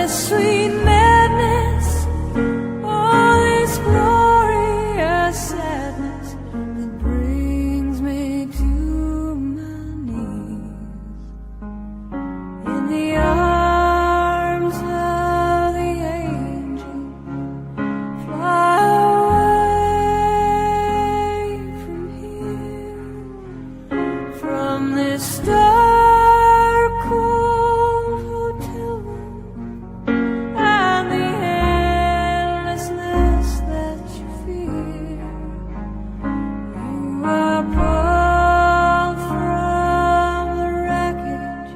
this sweet madness, all this glorious sadness that brings me to my knees in the arms of the angel. Fly away from here, from this dark, cold hotel room and the endlessness that you fear. You are pulled from the wreckage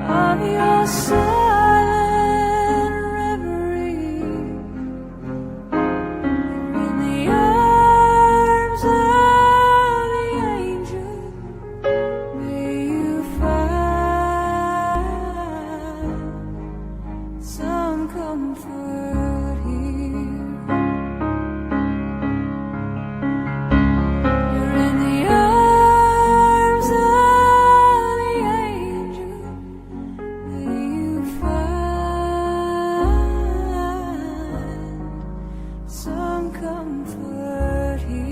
of your silent reverie. In the arms of the angel, may you find some comfort here. You're in the arms of the angel, may you find some comfort here.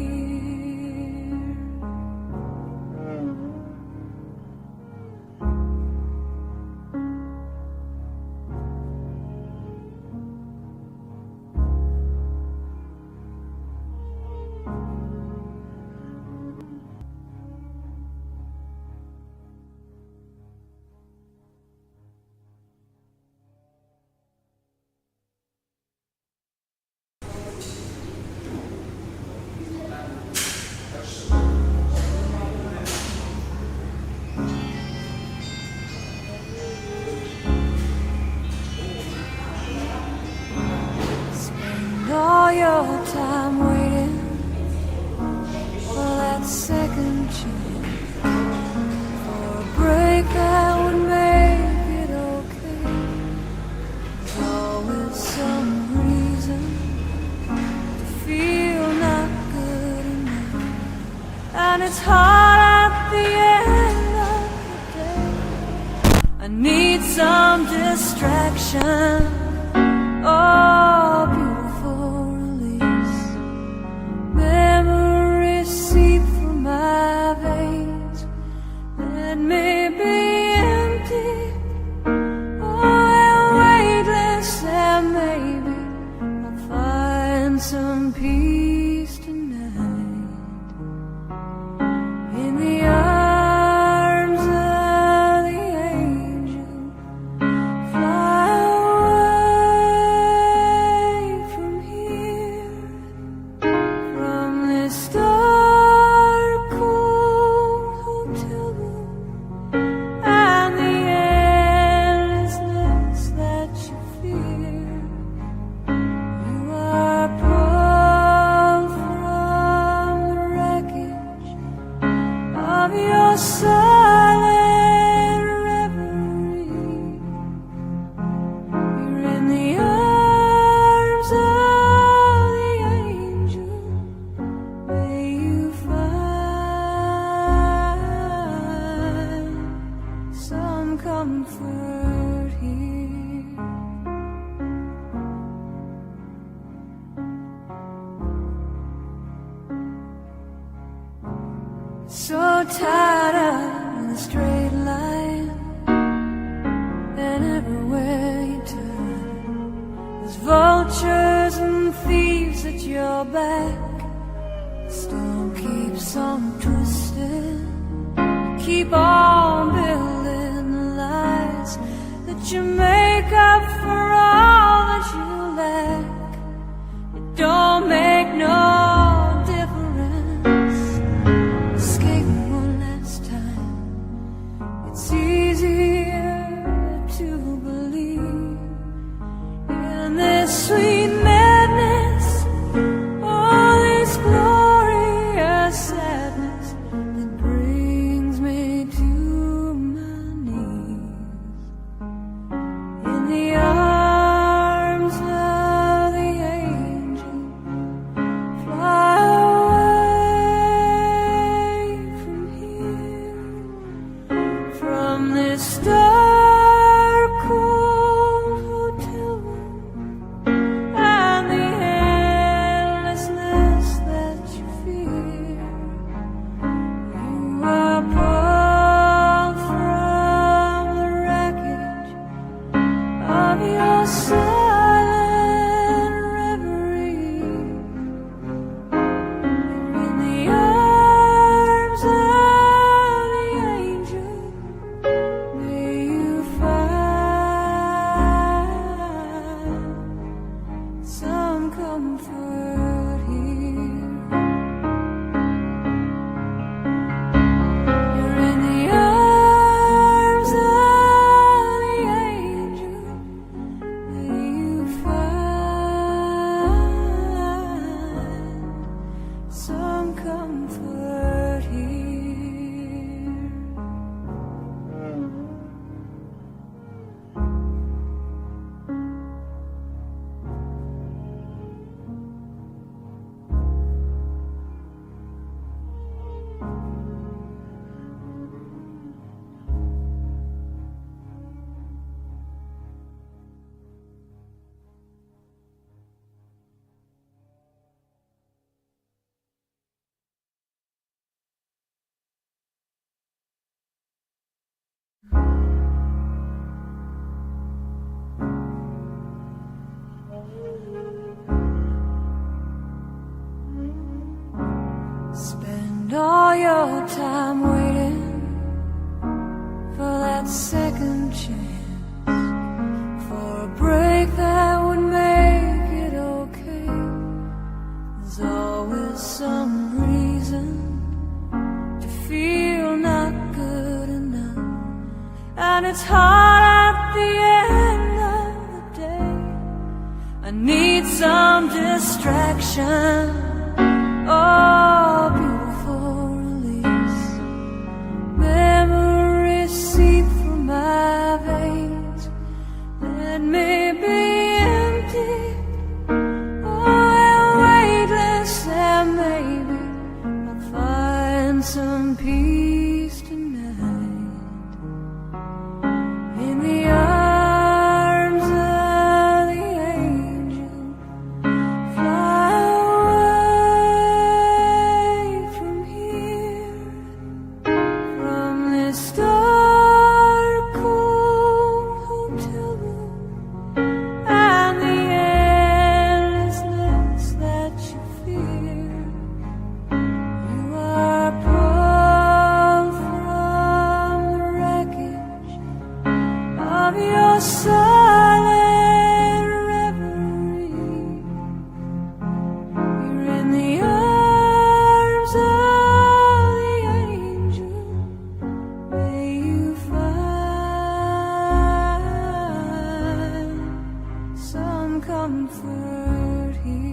Spend all your time waiting for that second chance, for a break that would make it okay. There's always some reason to feel not good enough, and it's hard at the end of the day. I need some distraction, oh, beautiful release. Memories seep through my veins. Let me be empty, oh, and weightless, and maybe I'll find some peace tonight in the arms of the angel. Fly away from here, from this dark, cold hotel room and the endlessness that you fear. You are pulled from the wreckage of your silent reverie. You're in the arms of the angel, may you find some comfort here. So tired of the straight line, and everywhere you turn, there's vultures and thieves at your back. The storm keeps on twisting. Keep on building the lies that you make up for all that you lack. It don't make no difference. Escape one last time. It's easier to believe in this sweet madness, all this glorious sadness that brings me to my knees in the arms of the angel. Fly away from here, from this dark, cold your silent reverie. In the arms of the angel, may you find some comfort here. You're in the arms of the angel, may you find some comfort here. Spend all your time waiting for that second chance, for a break that would make it okay. There's always some reason to feel not good enough, and it's hard at the end of the day. I need some distraction. Oh, beautiful release. Memories seep through my veins. Let me be empty. Oh, weightless, and maybe I'll find some peace tonight. In the arms of the angel, fly away from here, from this dark, cold hotel room, and the endlessness that you fear. You are pulled from the wreckage of your silent reverie. You're in the arms of the angel, may you find some comfort here.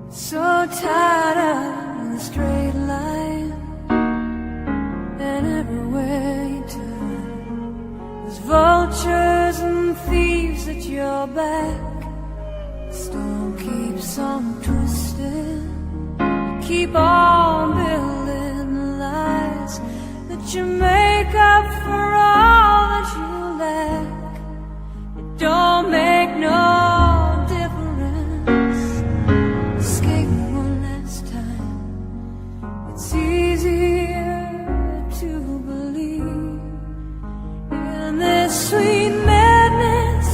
So tired of the straight line, and everywhere you turn, there's vultures and thieves at your back. The storm keeps on twisting. Keep on building the lies that you make up for all that you lack. It don't make no difference. Escape one last time. It's easier to believe in this sweet madness,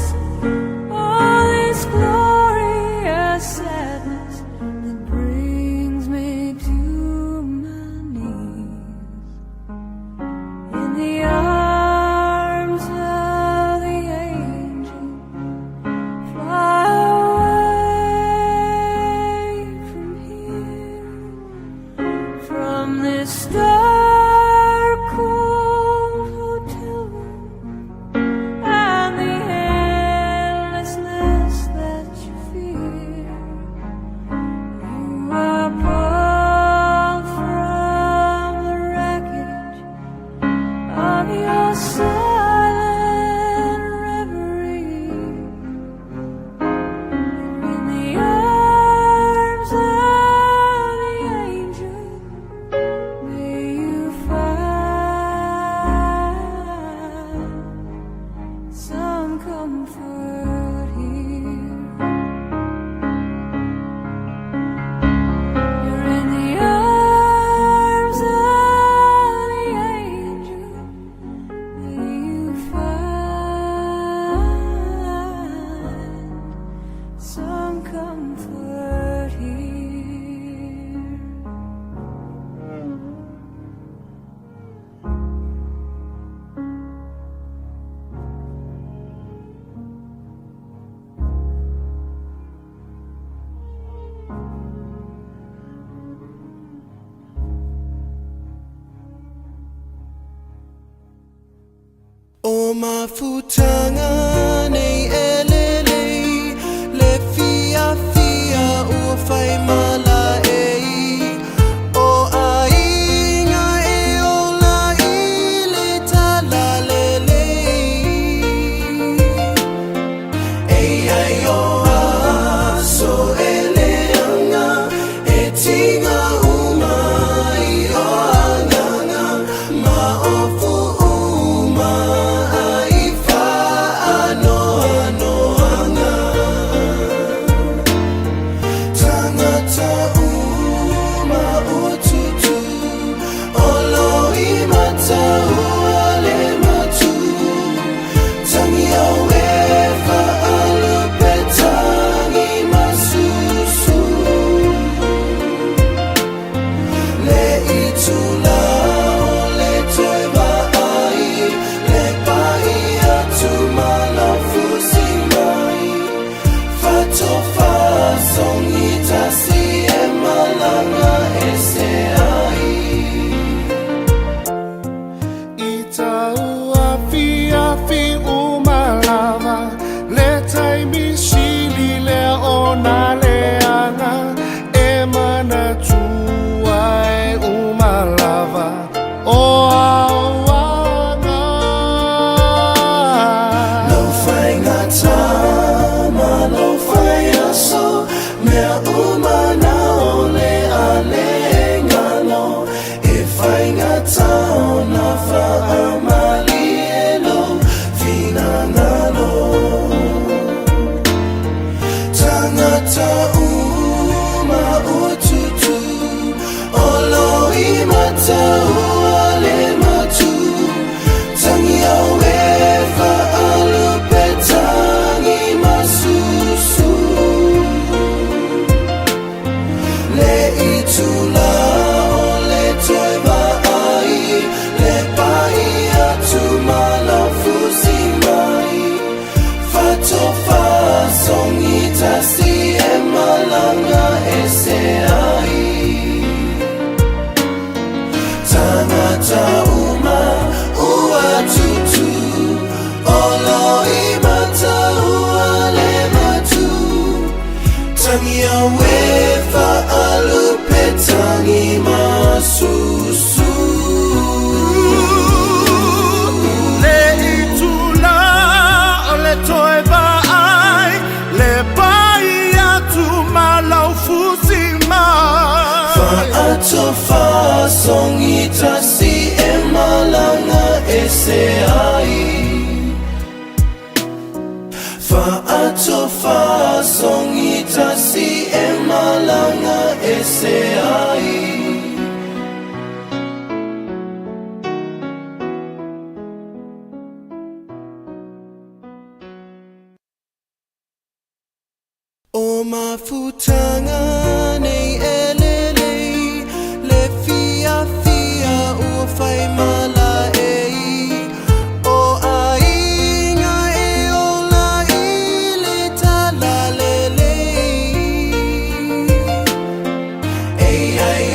all this glorious sadness that brings me to my knees. In the arms of the angel, fly away from here, from this dark, cold hotel room, and the endlessness that you fear. You are pulled from the wreckage of your silent reverie. In the arms of the angel, may you mafutanga nei elele le fia fia ua fai mala o ainga e ola I le tala lele ai o aso eleanga e tinga umai o anganga ma ofu uma ai fa ano ano anga tangata uma ututu olo I mata uale matu tangi awe fa alupetangi masusu le itula o le toiva ai le pai atu malafusi mai fato fa songita si e malanga ese ai Itaua fi umalava le taimi sili le ona leanga e mana tua e umalava o auanga lo fai ngata ma lo fai aso mea umana ole ale ngalo e fai ngata ona fa amali elo fina ngalo tangata uma ututu olo I mata uale matu tangi awe fa alupetangi masusu le itula o le toiva ai le pai atu malafusi mai fato fa songita si e malanga ese ai tangata uma ua tutu olo I mata uale matu tangi awe fa alupetangi masusu le itula o le toiva ai le pai atu malaufusi mai fa ato fa songita si e malanga ese ai fa ato fa songita si e malanga ese ai o mafutanga nei elele le fia fia ua fai mala o ainga e ola I le tala lele ai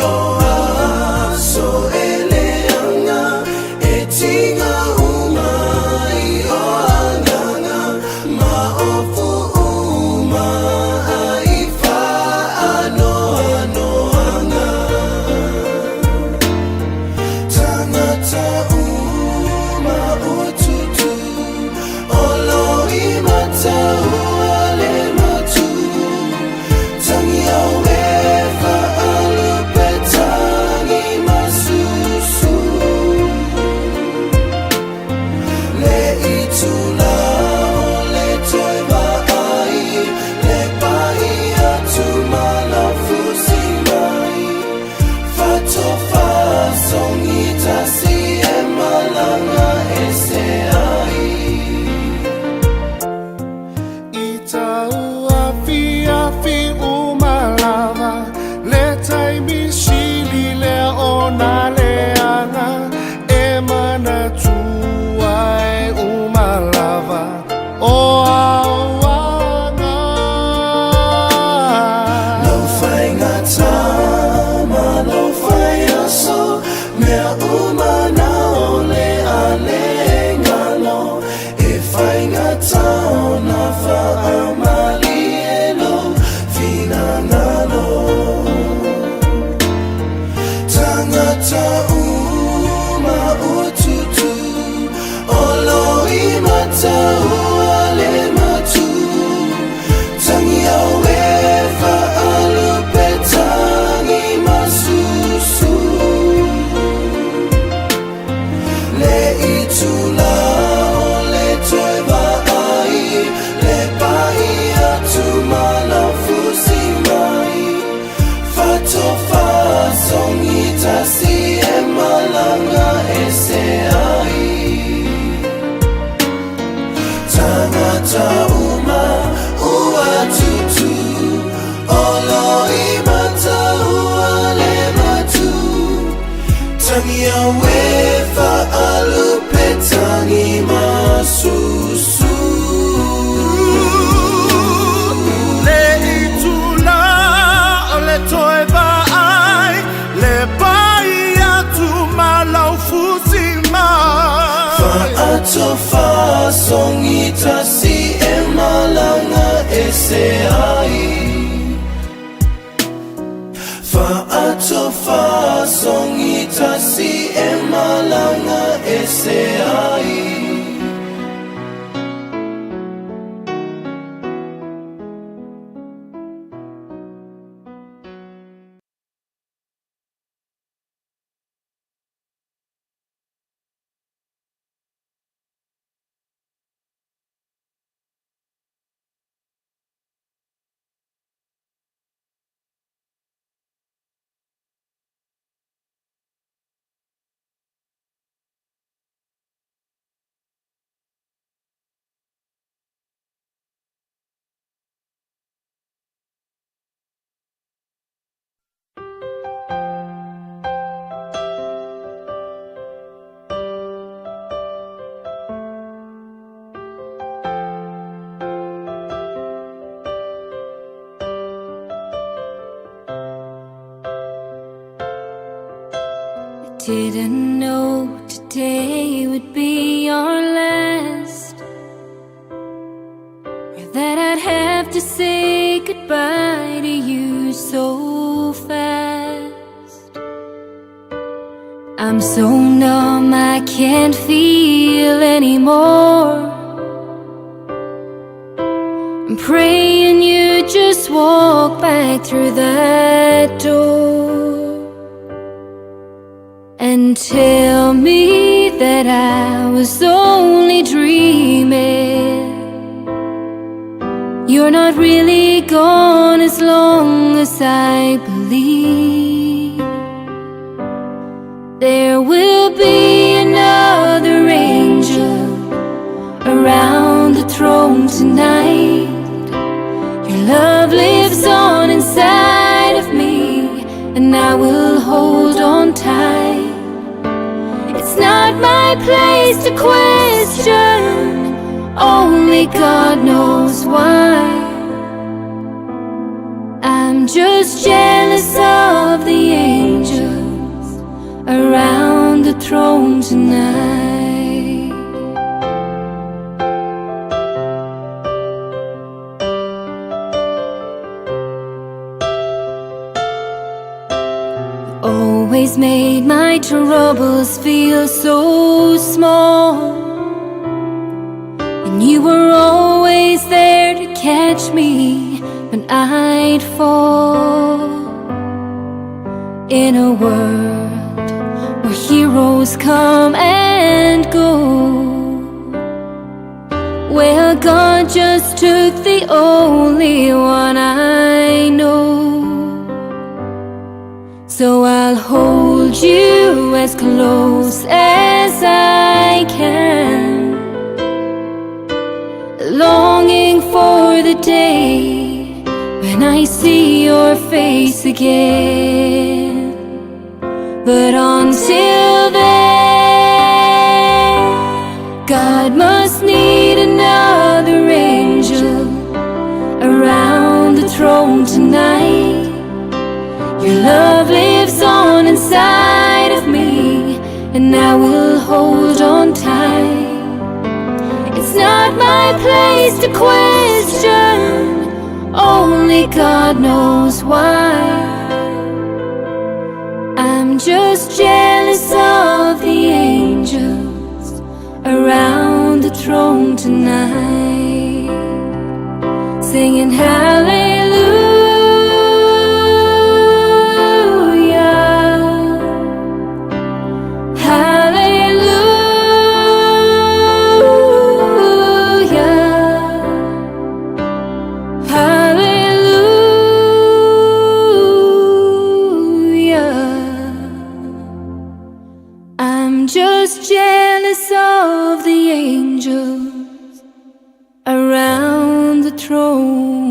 Tangata uma ututu Olo imata uale matu Tangia wefa alupe tangi masusu Le itula ole toiva ai Le pai atumala fusimai Fato fa songita si emalanga ese ai Tangata uma ua tutu Olo imata uale matu Tangia wefa alupe tangi masusu Le itula ole toiva ai Le pai atumala ufuzima Fa'ato fa songita si emalanga ese ai Fa'ato fa songita si emalanga ese ai Didn't know today would be our last, or that I'd have to say goodbye to you so fast. I'm so numb I can't feel anymore. I'm praying you just walk back through that door and tell me that I was only dreaming. You're not really gone as long as I believe. There will be another angel around the throne tonight. Your love lives on inside of me, and I will hold on tight. It's not my place to question, only God knows why. I'm just jealous of the angels around the throne tonight. Always made my troubles feel so small, and you were always there to catch me when I'd fall. In a world where heroes come and go, well, God just took the only one I know. So I'll hold you as close as I can, longing for the day when I see your face again. But until then, God must need another angel around the throne tonight. Your love lives on inside of me, and I will hold on tight. It's not my place to question, only God knows why. I'm I'm just jealous of the angels around the throne tonight, singing hallelujah, I'm just jealous of the angels around the throne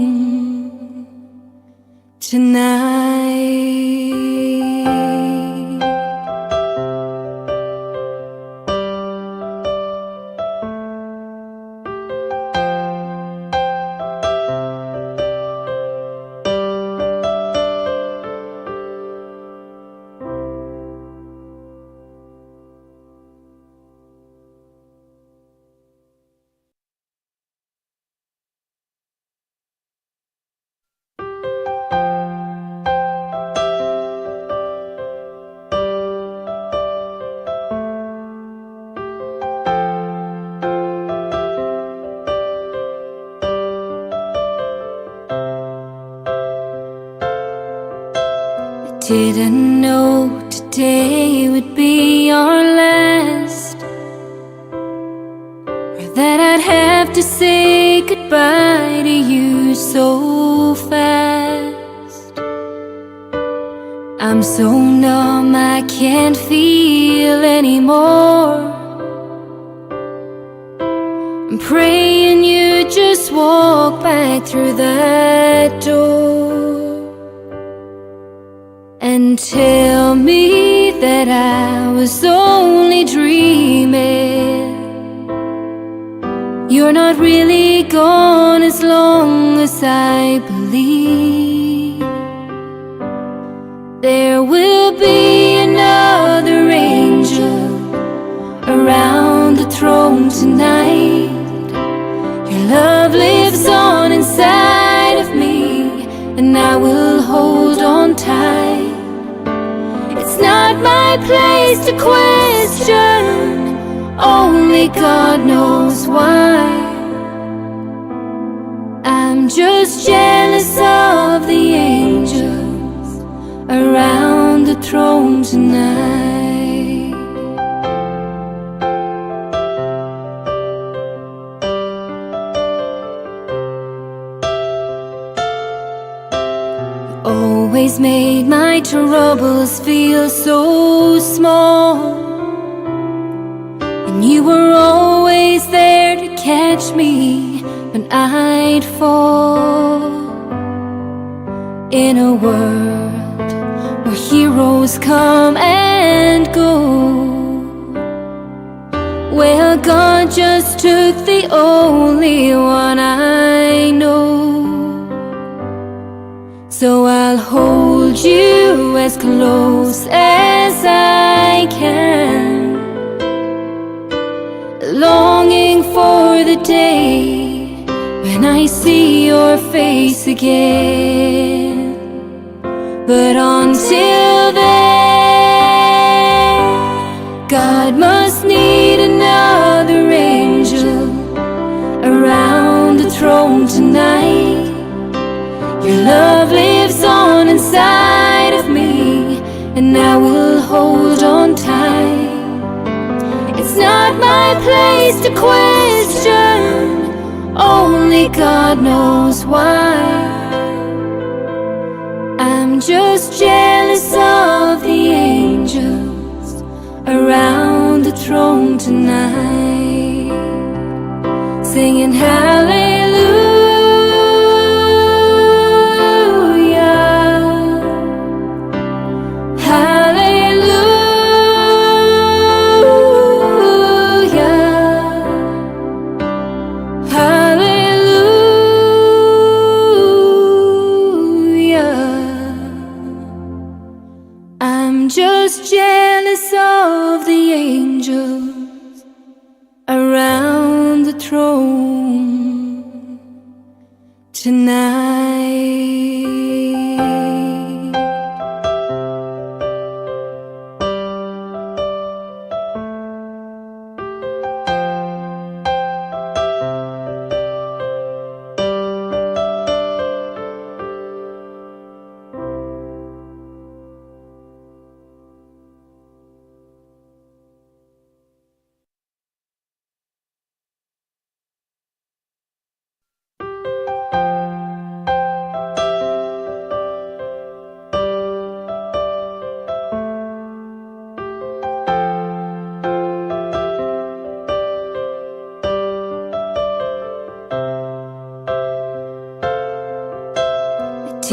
tonight. Didn't know today would be our last, or that I'd have to say goodbye to you so fast. I'm so numb I can't feel anymore. I'm praying you just walk back through that door and tell me that I was only dreaming. You're not really gone as long as I believe. There will be another angel around the throne tonight. Your love lives on inside of me, and I will hold on tight. It's not my place to question, only God knows why. I'm just jealous of the angels around the throne tonight. Always made my troubles feel so small, and you were always there to catch me when I'd fall. In a world where heroes come and go, well, God just took the only one I know. So I'll hold you as close as I can, longing for the day when I see your face again. But until then, God must need another angel around the throne tonight. Your love lives on inside of me, and I will hold on tight. It's not my place to question, only God knows why. I'm just jealous of the angels around the throne tonight, singing hallelujah. I'm just jealous of the angels around the throne tonight.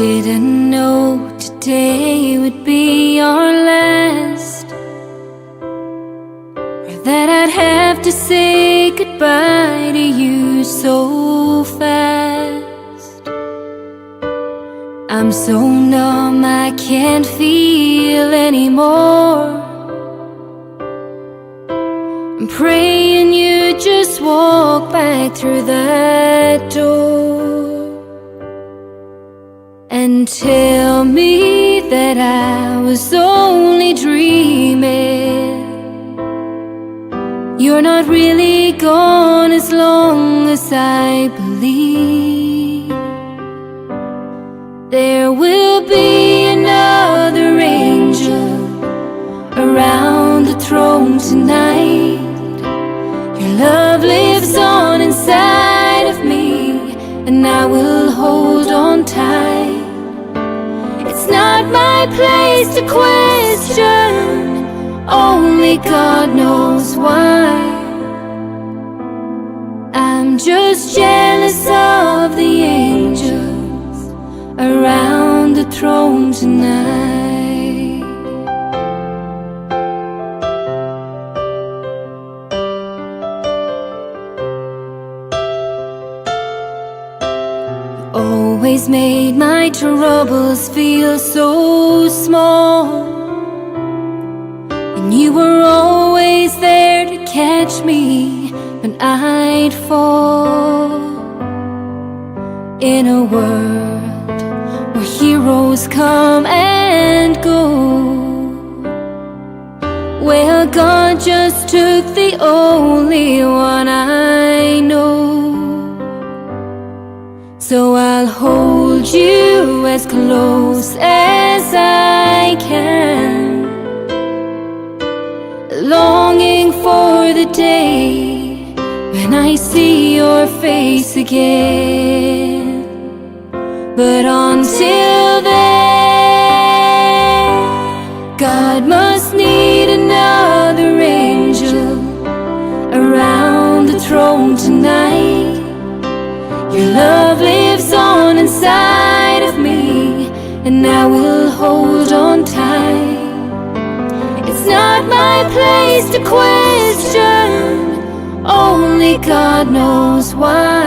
didn't know today would be our last, or that I'd have to say goodbye to you so fast. I'm so numb I can't feel anymore. I'm praying you just walk back through that door and tell me that I was only dreaming. You're not really gone as long as I believe. There will be another angel around the throne tonight. Your love lives on inside of me, and I will hold on tight. It's not my place to question, only God knows why. I'm just jealous of the angels around the throne tonight. Always made my troubles feel so small, and you were always there to catch me when I'd fall. In a world where heroes come and go, well, God just took the only one I know. So I'll hold you as close as I can, longing for the day when I see your face again. But until then, God must need another angel around the throne tonight. Your love lives on inside of me, and I will hold on tight. It's not my place to question, only God knows why.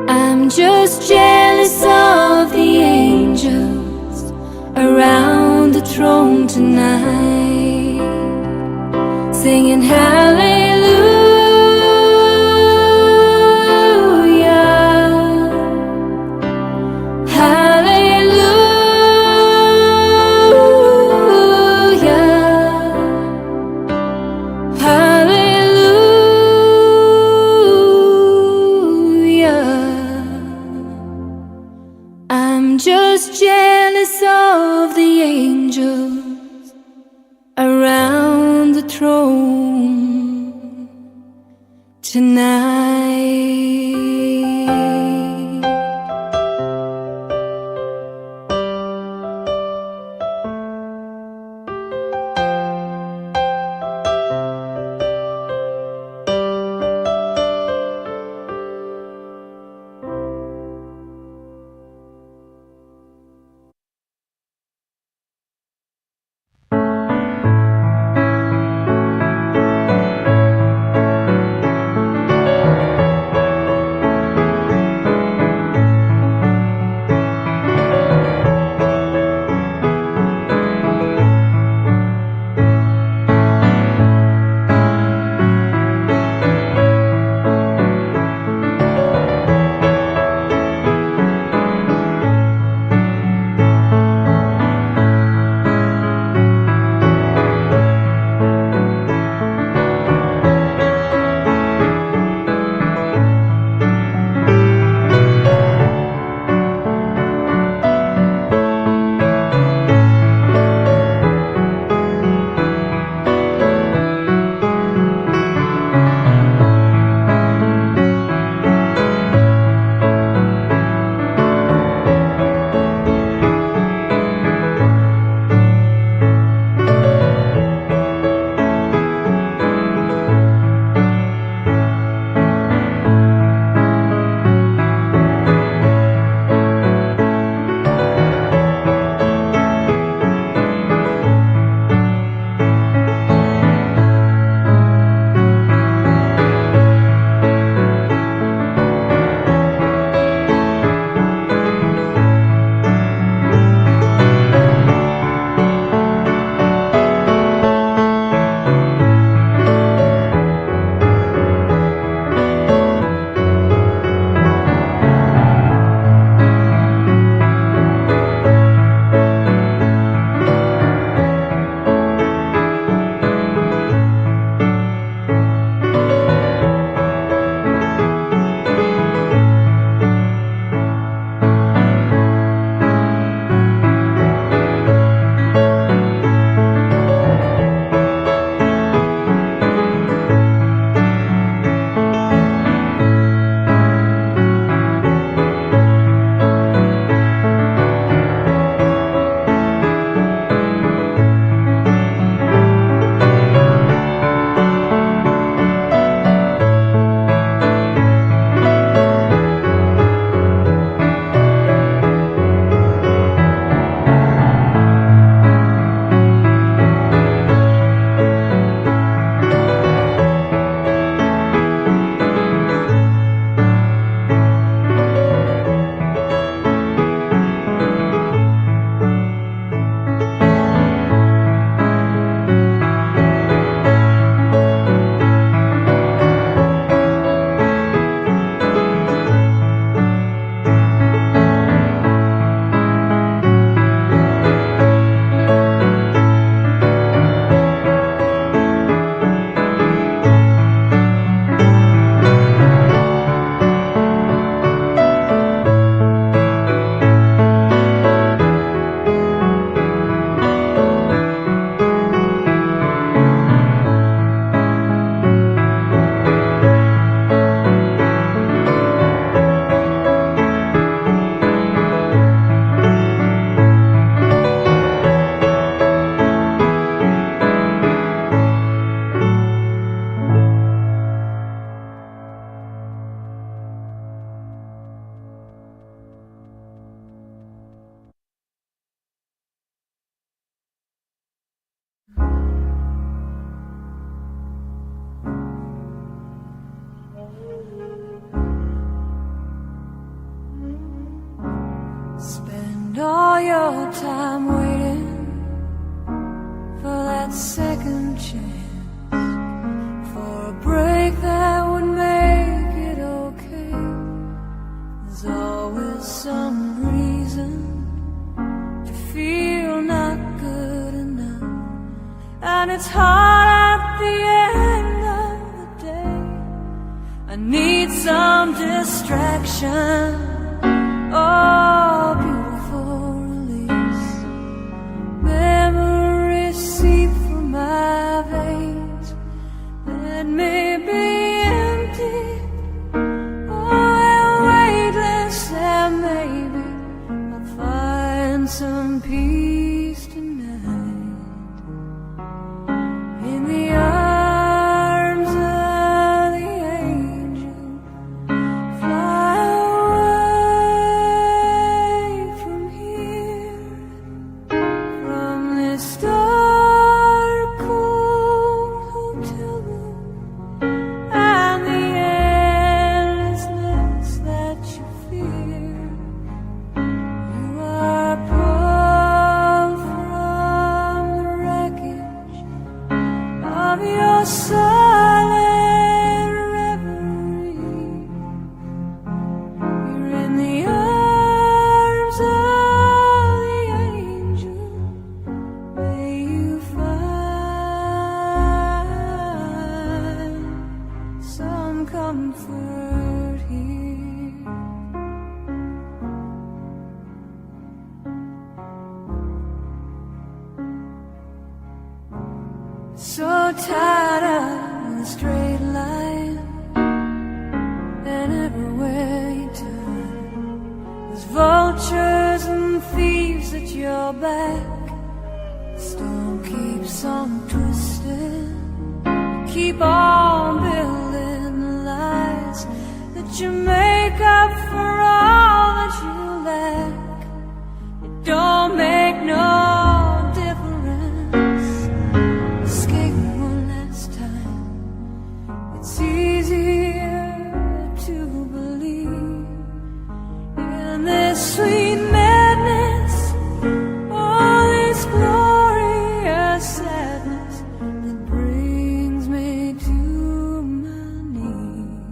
I'm just jealous of the angels around the throne tonight, singing hallelujah. Just jealous of the angels around the throne tonight. your time waiting for that second chance, for a break that would make it okay. There's always some reason to feel not good enough, and it's hard at the end of the day. I need some distraction, oh, beautiful release. Memories seep through my veins, let me be empty, oh, weightless, and maybe I'll find some peace tonight in the arms of the angel. Fly away from here, from this dark, cold hotel room, and the endlessness that you fear. You are pulled from the wreckage of your silent reverie. You're in the arms of the angel. May you find some comfort here. So tired of the straight line, and everywhere you turn, there's vultures and thieves at your back. The storm keeps on twisting. Keep on building the lies that you make up for all that you lack. It don't make no difference. Escape one last time. It's easier to believe in this sweet madness, all this glorious sadness that brings me to my knees.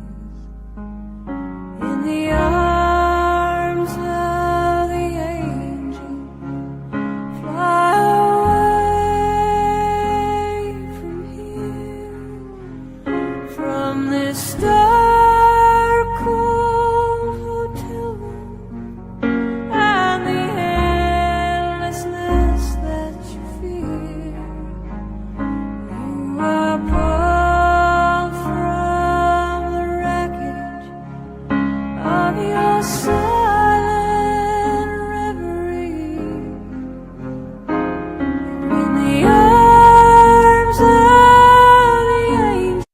In the arms of the angel, fly away from here, from this dark, cold hotel room, and the endlessness that you fear. You are pulled from the wreckage of your silent reverie. In the arms of the angel.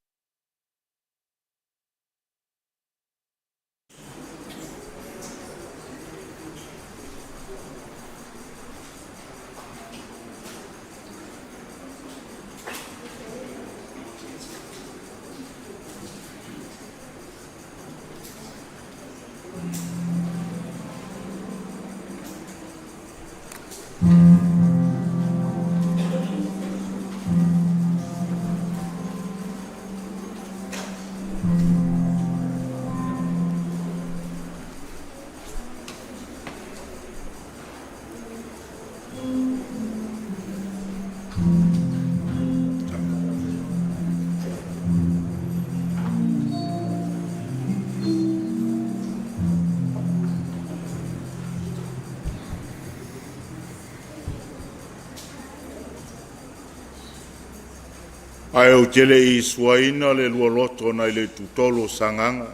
Ai o tele I suaina le lualoto na le tutolo sanganga.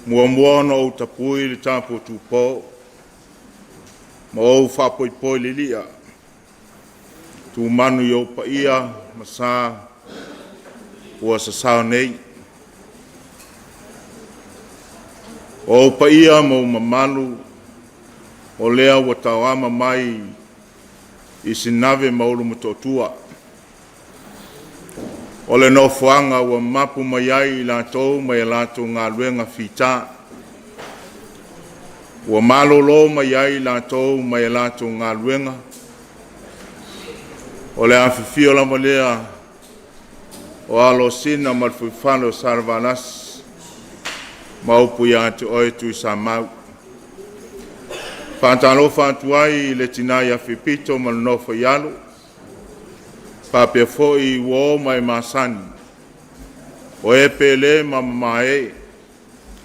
Mua na o tapui le tapo tupo. Ma o whapoi le lia. Tu manu I o paia, masa, ua sasao nei. O paia mo mamalu, o lea ua tawama mai I sinave maulu matotua. O le nofoanga ua mapu mai ai I lātou mai lātou ngā luenga whita. Ua malolo mai ai lātou mai lātou ngā luenga. O le awhiwhio lama lea o alo sina ma whaiwhano sarvanas ma upu ia te oe tui sa mau. Whātalo whātuai le tina ia whipito ma nofo ialo. Whapea foi uo mai masani. O e pele ma mae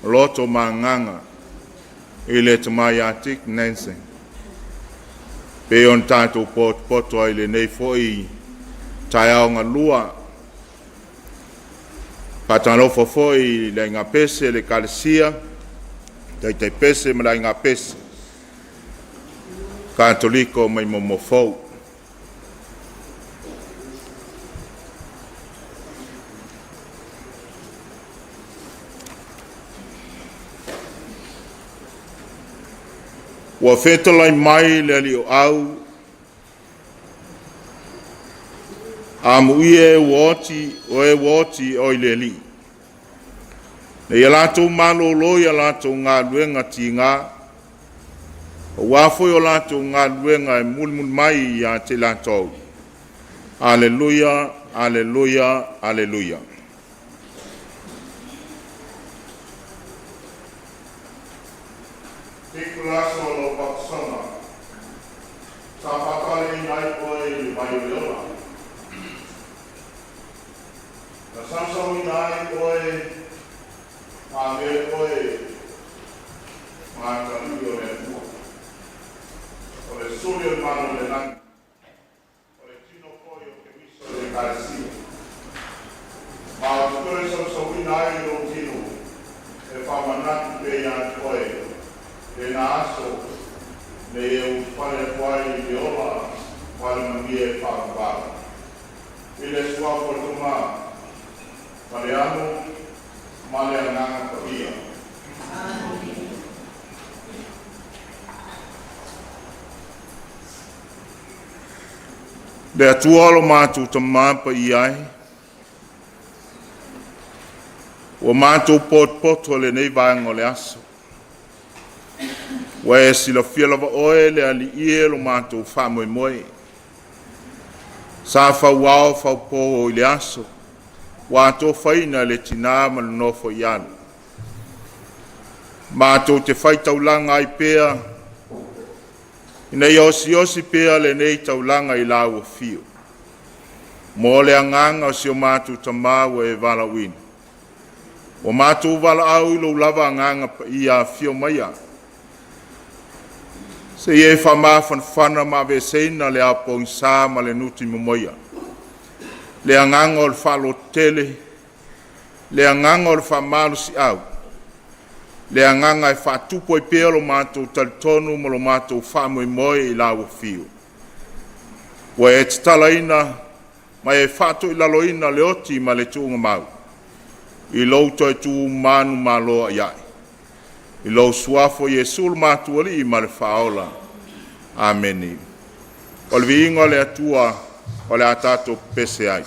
loto ma nganga. Ile te mai atik nense. Pe on tātou poto ai le nei foi tai au ngā lua. Patano foi le ngā pese le kalesia. Tai pese ma le ngā pese. Katoliko mai momofou. Ua whetalai mai le li o au. Amu ie woti o i le li. Ne ia lātou malo lo ia lātou ngā luenga ti ngā. O wafoi o lātou ngā luenga e mulmun mai ia te lātou. Aleluia, aleluia, aleluia. Tikulaso lo paksona. Sa pakale nai koe i mai leona. Na samsami nai koe a me koe ma kalio le mua. O le suli o mano le nani. O le tino koe o ke miso le karesi. Ma o tukore samsami nai o tino. E whamanaki pe ia koe. Le na aso, le eu whare kwai i le ola, whare mangi e whakawara. I le suapo tuma, ma le anu, ma le ananga pavia. Le atualo mātou tamapa i ai. Wa mātou pot le nei vaenga le aso. Wa e sila fia lava oe le ali ie lo mātou whamoe moe. Sa whauao whaupo i le aso. Wa ato whaina le tina ma le nofo i anu. Mātou te whai taulanga i pēa. Ina i osi pēa le nei taulanga i lau o fio. Mo le anganga o si o mātou tamawa e vala wina. O mātou vala au ilo lava anganga pa i a fio maia. Se ie whama whanwhana ma ve seina le apong sā ma le nuti momoia. Le anganga o le whalo tele, le anganga o le whamalu si au. Le anganga e whatupo i pēlo mātou talitonu ma lo mātou whamoe moe i lawa fio. Wa e titalaina, ma e whatu i laloina le oti ma le tuunga mau. I louto e tu manu ma loa iai. I lo suafo Yesu mātua li ma le whaola. Ameni. O le viinga le atua o le atato pese ai.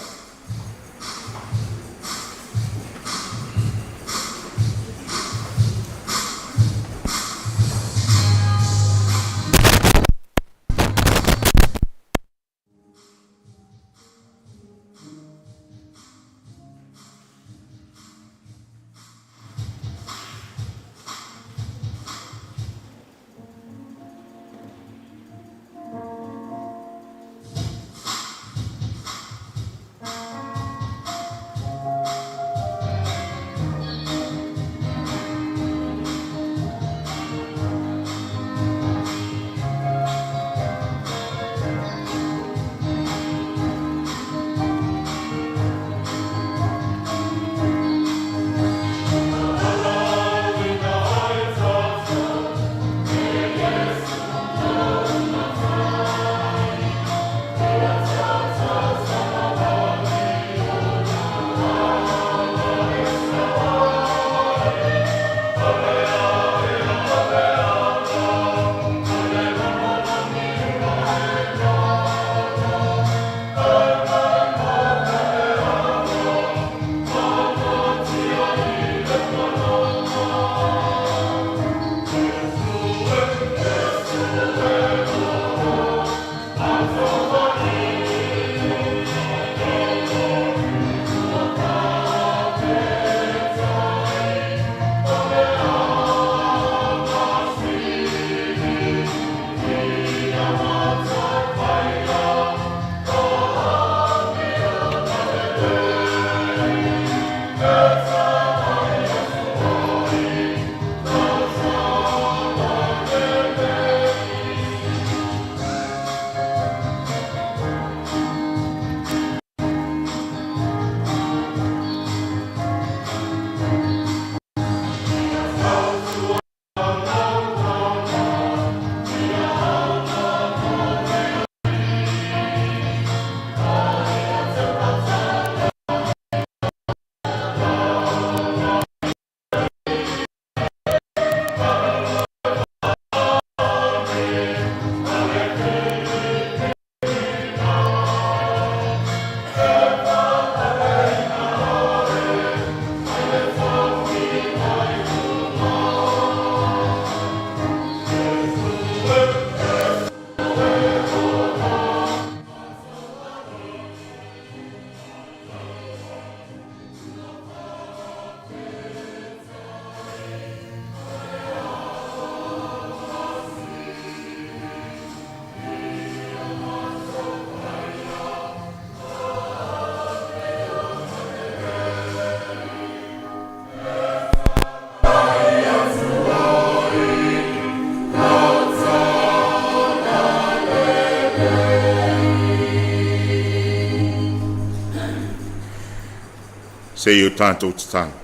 se i o tātou tatana.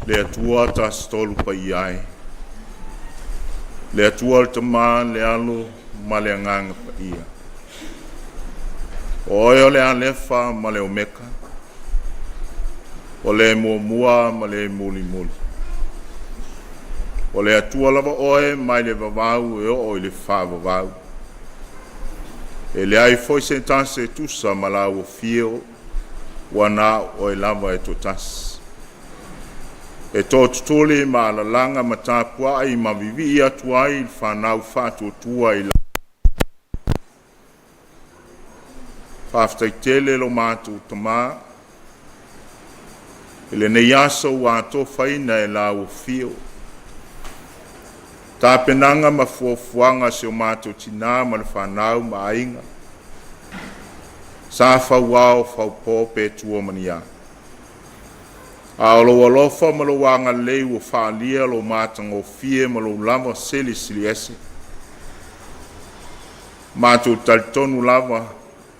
Le atua ta stolu pa iai. Le atua le tama le alo ma le anganga pa ia. O eo le alefa ma le omeka. O le mua ma le muli. O le atua lava oe mai le vavau e o le wha vavau. E le ai foi se tase tusa ma la o fio wana o e lava e to tas. E tō tutuli ma la langa ma tāpua ai ma vivi atu ai il whanau whātua tua i la. Whaftai tele lo mātu tamā. Ele nei aso wāto whaina e la o fio. Tā penanga ma fuafuanga se o mātou tina ma le whanau ma ainga. Sā whauao whaupō pē tua mania. A olo alofa ma lo wanga leu o whaalia lo mātang o fie ma lo lava seli ese. Mātou talitonu lava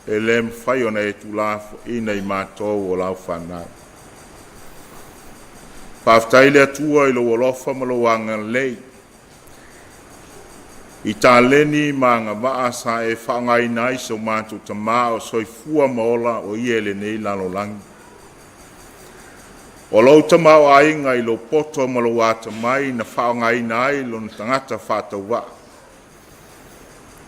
e lem whaiona e tu lafo ina i mātou o lau whanau. Whaftaile atua i lo alofa ma lo wanga leu. I tā leni ma ngā waa sa e whaangai nai so mātou tamā o soifua maola o iele nei lalo langi. O lau tamā o ainga i lo poto ma lo wata mai na whaangai nai lo na tangata whata wa.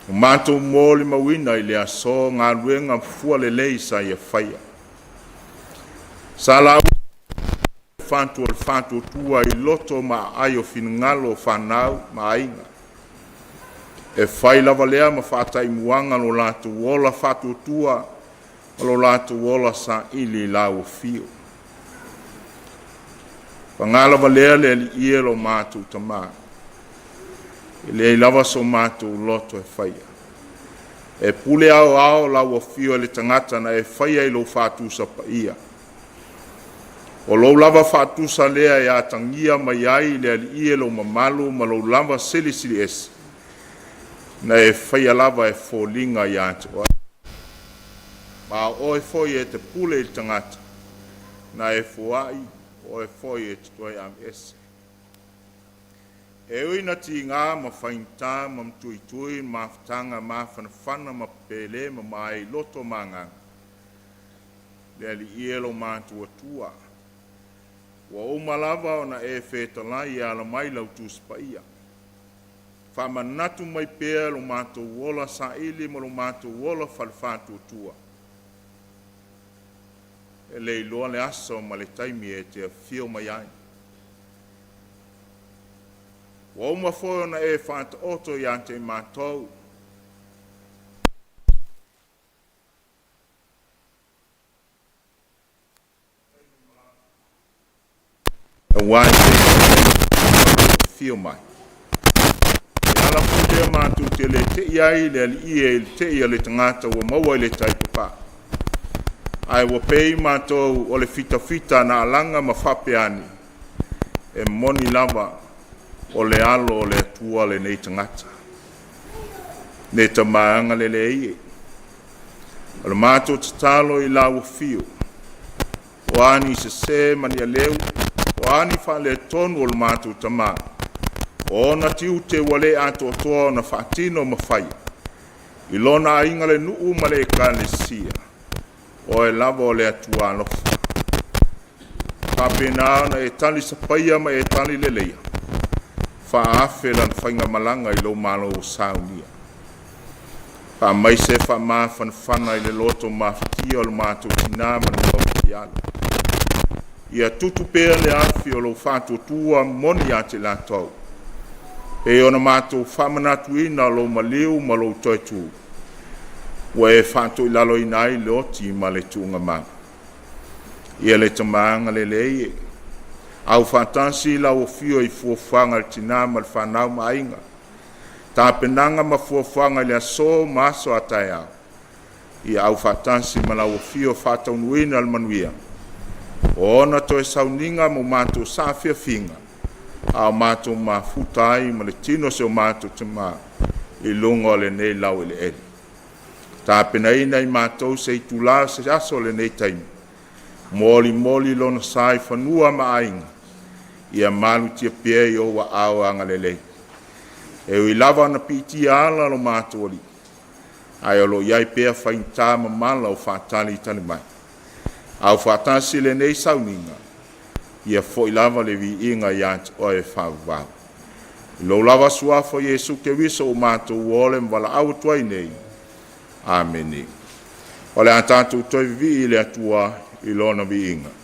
O mātou mōli mawina i lea so ngā ruenga fua le lei sa i a whaia. Sa lau whantua tua i loto ma ai o whinangalo whanau ma ainga. E whai lava lea ma whātai muanga lo lātu wola whātua tua ma lo lātu wola sa ili la o fio. Pangā lava lea le li ia lo mātu tamā. E le lava so mātu loto e whaia. E pule ao la o fio le tangata na e whaia i lo whātusa pa ia. O lo lava whātusa lea e atangia mai ai le li ia lo mamalu ma lo lava sili esi. Na e whaia lava e fōlinga i atu. Ma oe foi e te pule i tangata. Na e fuai o e foi e te toi am ese. E ui na ti ngā ma whaintā ma mtuitui ma whatanga ma whanawhana ma pele ma mai loto manga. Le ali ielo mātua tua. Wa umalava o na e whetalai ala mai lau tūspa ia. Whamanatu mai pēr lo mātou wola sa ili mo lo mātou wola whalwhātua tua. E lei loa le aso ma le taimi e te whio mai ai. Wa uma whoio na e whāta oto i ante mātou. E wai te whio mai. Ala pute mātou te le te iai le ali ie te ia le tangata wa maua le taipapa. Ai wa pei mātou o le fita na alanga ma whapeani. E moni lava o le alo o le atua le nei tangata. Ne ta maanga le ie. O le mātou te talo i la fio. O ani se mani a leu. O ani wha le tonu o le mātou tamaa. O na tiu te wale ato toa na whaatino mawhai. I lona inga le nuu ma le kāne sia. O e lava o le atua alofa. Whapena na e tali sapaia ma e tali le leia. Whaafe lan whainga malanga i lo malo o saunia. Wha maise wha maa whanwhana i le loto mawhatia o lo mātou tina ma ni lopi ala. Ia tutu pēr le afi o lo whātua tua moni ate la tau. E ona mātou whamanatu ina lo maliu ma lo toitu. Wa e whātou i lalo inai le oti ma le tuunga maa. Ia le tamaanga le leie. Au whātansi la o fio i fuafanga le tina ma le whanau ma ainga. Tā penanga ma fuafanga le aso maso atai au. Ia au whātansi ma la o fio whātau nuina al manuia. O ona to e sauninga mo mātou sāwhia finga. A mātou ma futai ma le tino se o mātou te mā i lunga le nei lau ele eli. Ta penai nei mātou se i tula se aso le nei taimi. Moli moli lona sai whanua maainga. Ia malu tia pia i o wa au anga lelei. E ui lava na piti ala lo mātou ali. Ai alo iai pia whainta mamala o whaatali tani mai. Au whaatasi le nei sauninga. Ia fo i lava le vi inga iant o e whawau. Lo lava suafo Yesu ke wiso o mātou ole mwala au tuai nei. Ameni. O le atatu toi vi i le atua i lona vi inga.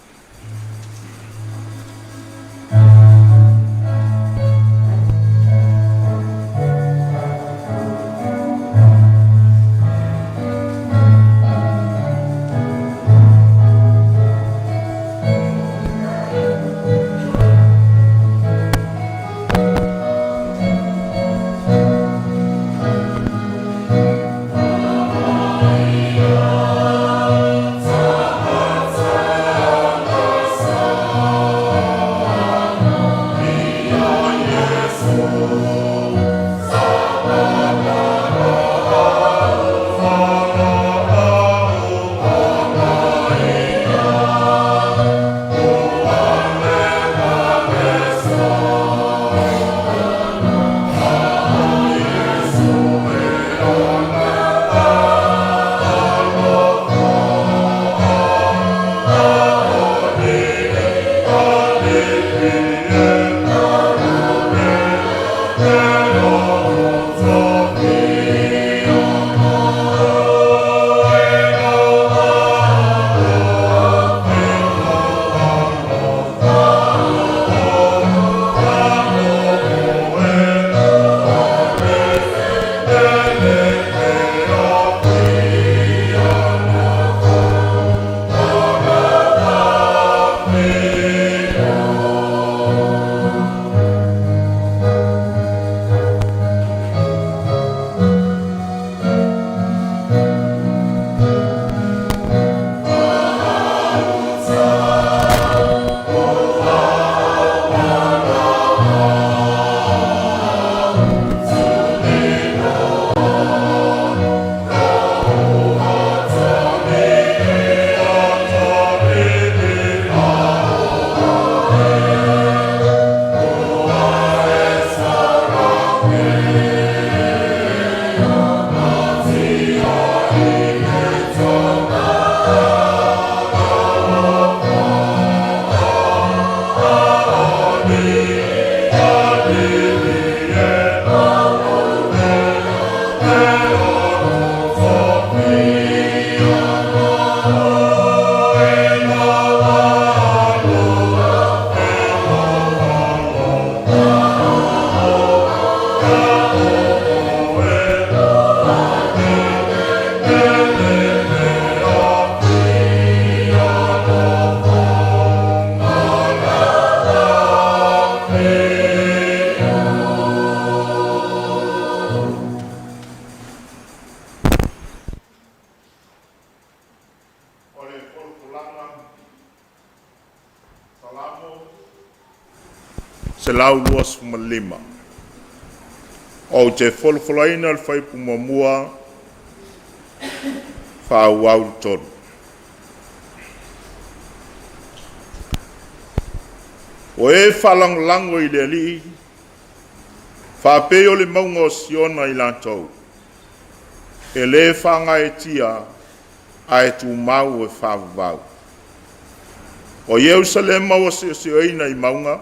Se lau luas malima. O te folofolaina al fai pumamua fa wau tonu. O e falango i le ali fa peo le maunga o siona i lantou. E le whanga e tia a e tu mau e whawau. O Yerusalema o se oina i maunga.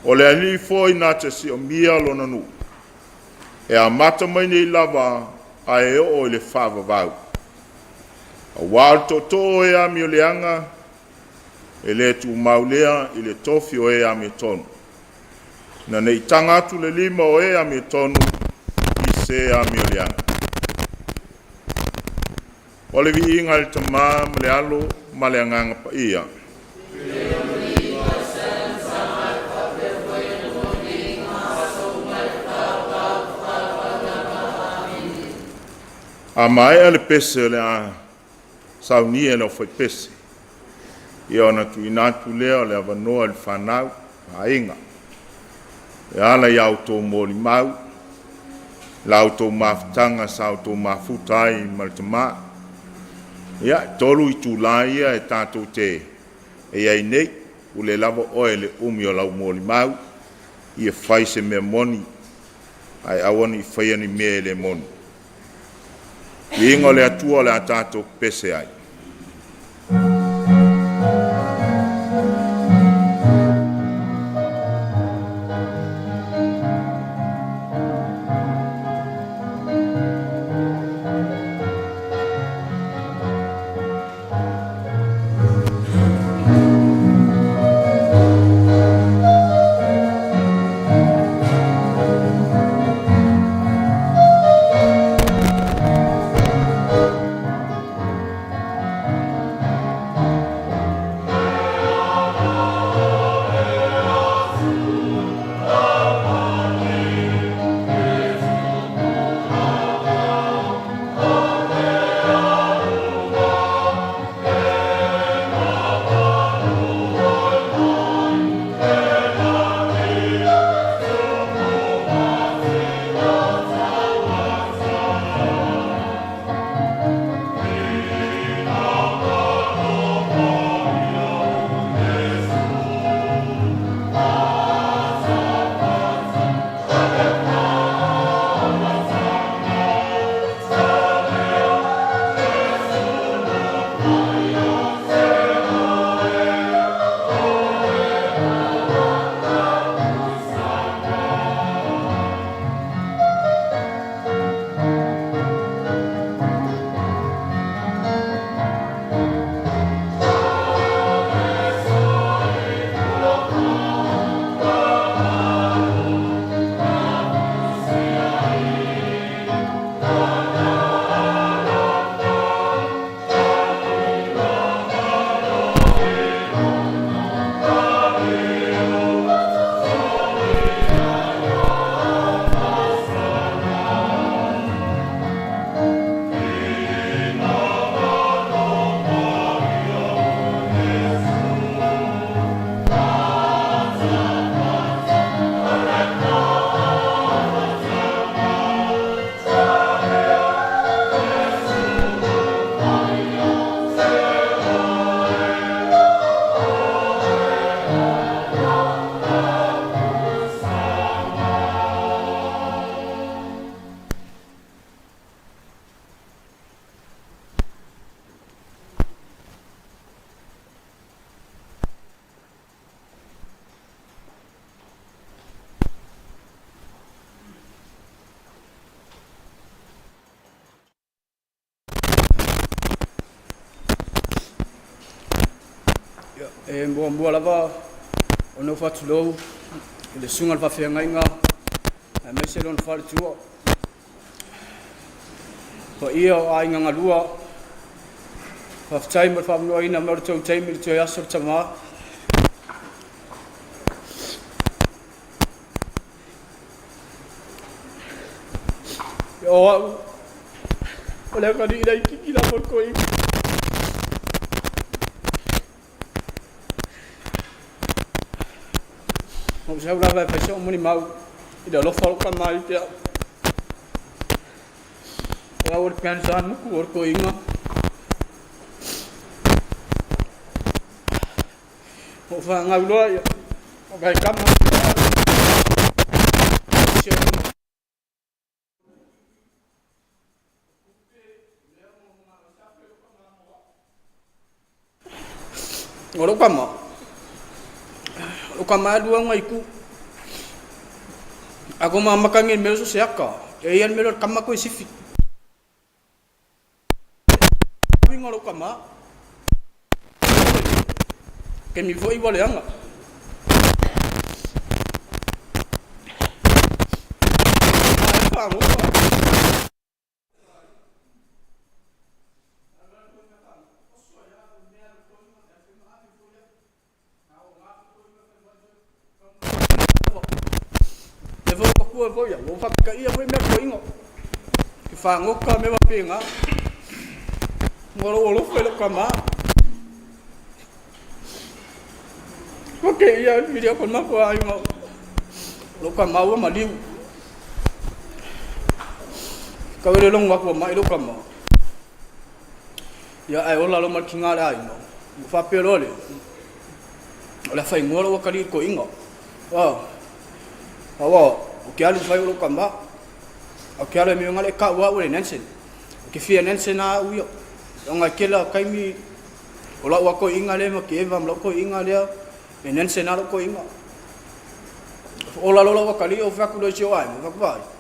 O le ali foi na te si o mia lona nu. E a mata mai nei lava a e o le whawawau. A wāl toto e a mi o leanga, e le tu maulea i le tofi o e a mi tonu. Na nei tangatu le lima o e a mi tonu i se a mi o leanga. O le vi inga le tama ma le alo ma le anganga pa ia. A mai ale pese le a saunia le o foi pese. I ona tu inatu leo le avanoa le whanau, a inga. E ala i auto mōli mau. lau tō mafutanga sau tō mafutai maritama. Ia, tolu I tūlai ia e tātou te e ai nei, u le lava oe le umi o lau mōli mau, ia whai se mea moni, ai awani I whai ani mea le moni. I ingo le atua le a tātou pese ai. E mua lava o no fatu lou le sunga le whawhiangainga e me se lona whare tua pa ia o ainga ngalua whaftai mar whamnoa ina mara tau teimi le tui asor tama o au o lea kari ina iki la morko inga o se ura vai fai so muni mau I da lo falo ka mai pia o or pian san ku or ko inga o fa nga lo ya o vai kama o kama dua ngai ku ako mamakangin melo so siaka e yan melo kama ko sifi ngoro kama ke mi foi vole anga Kua voia, o whapika ia koe mea koe ingo. Ki whangoka me wapinga. Ngoro o lofo ilo ka maa. Wake ia miria kon mako a ingo. Lo ka maa ua maliu. Ka wele long wa ko mai lo kama. Ya ai ola lo mar kinga ai no. Fa pero le. Ola fai ngolo wa kali ko ingo. Wa. Awa, o ke alu fai lo kama. O ke alu mi ngale ka wa we nensen. Ke fia nensen na u yo. Nga kela kai mi ola wa ko inga le ma ke va lo ko inga le. E nensen na lo ko inga. Ola lo wa kali o fa ku do jo ai mo va.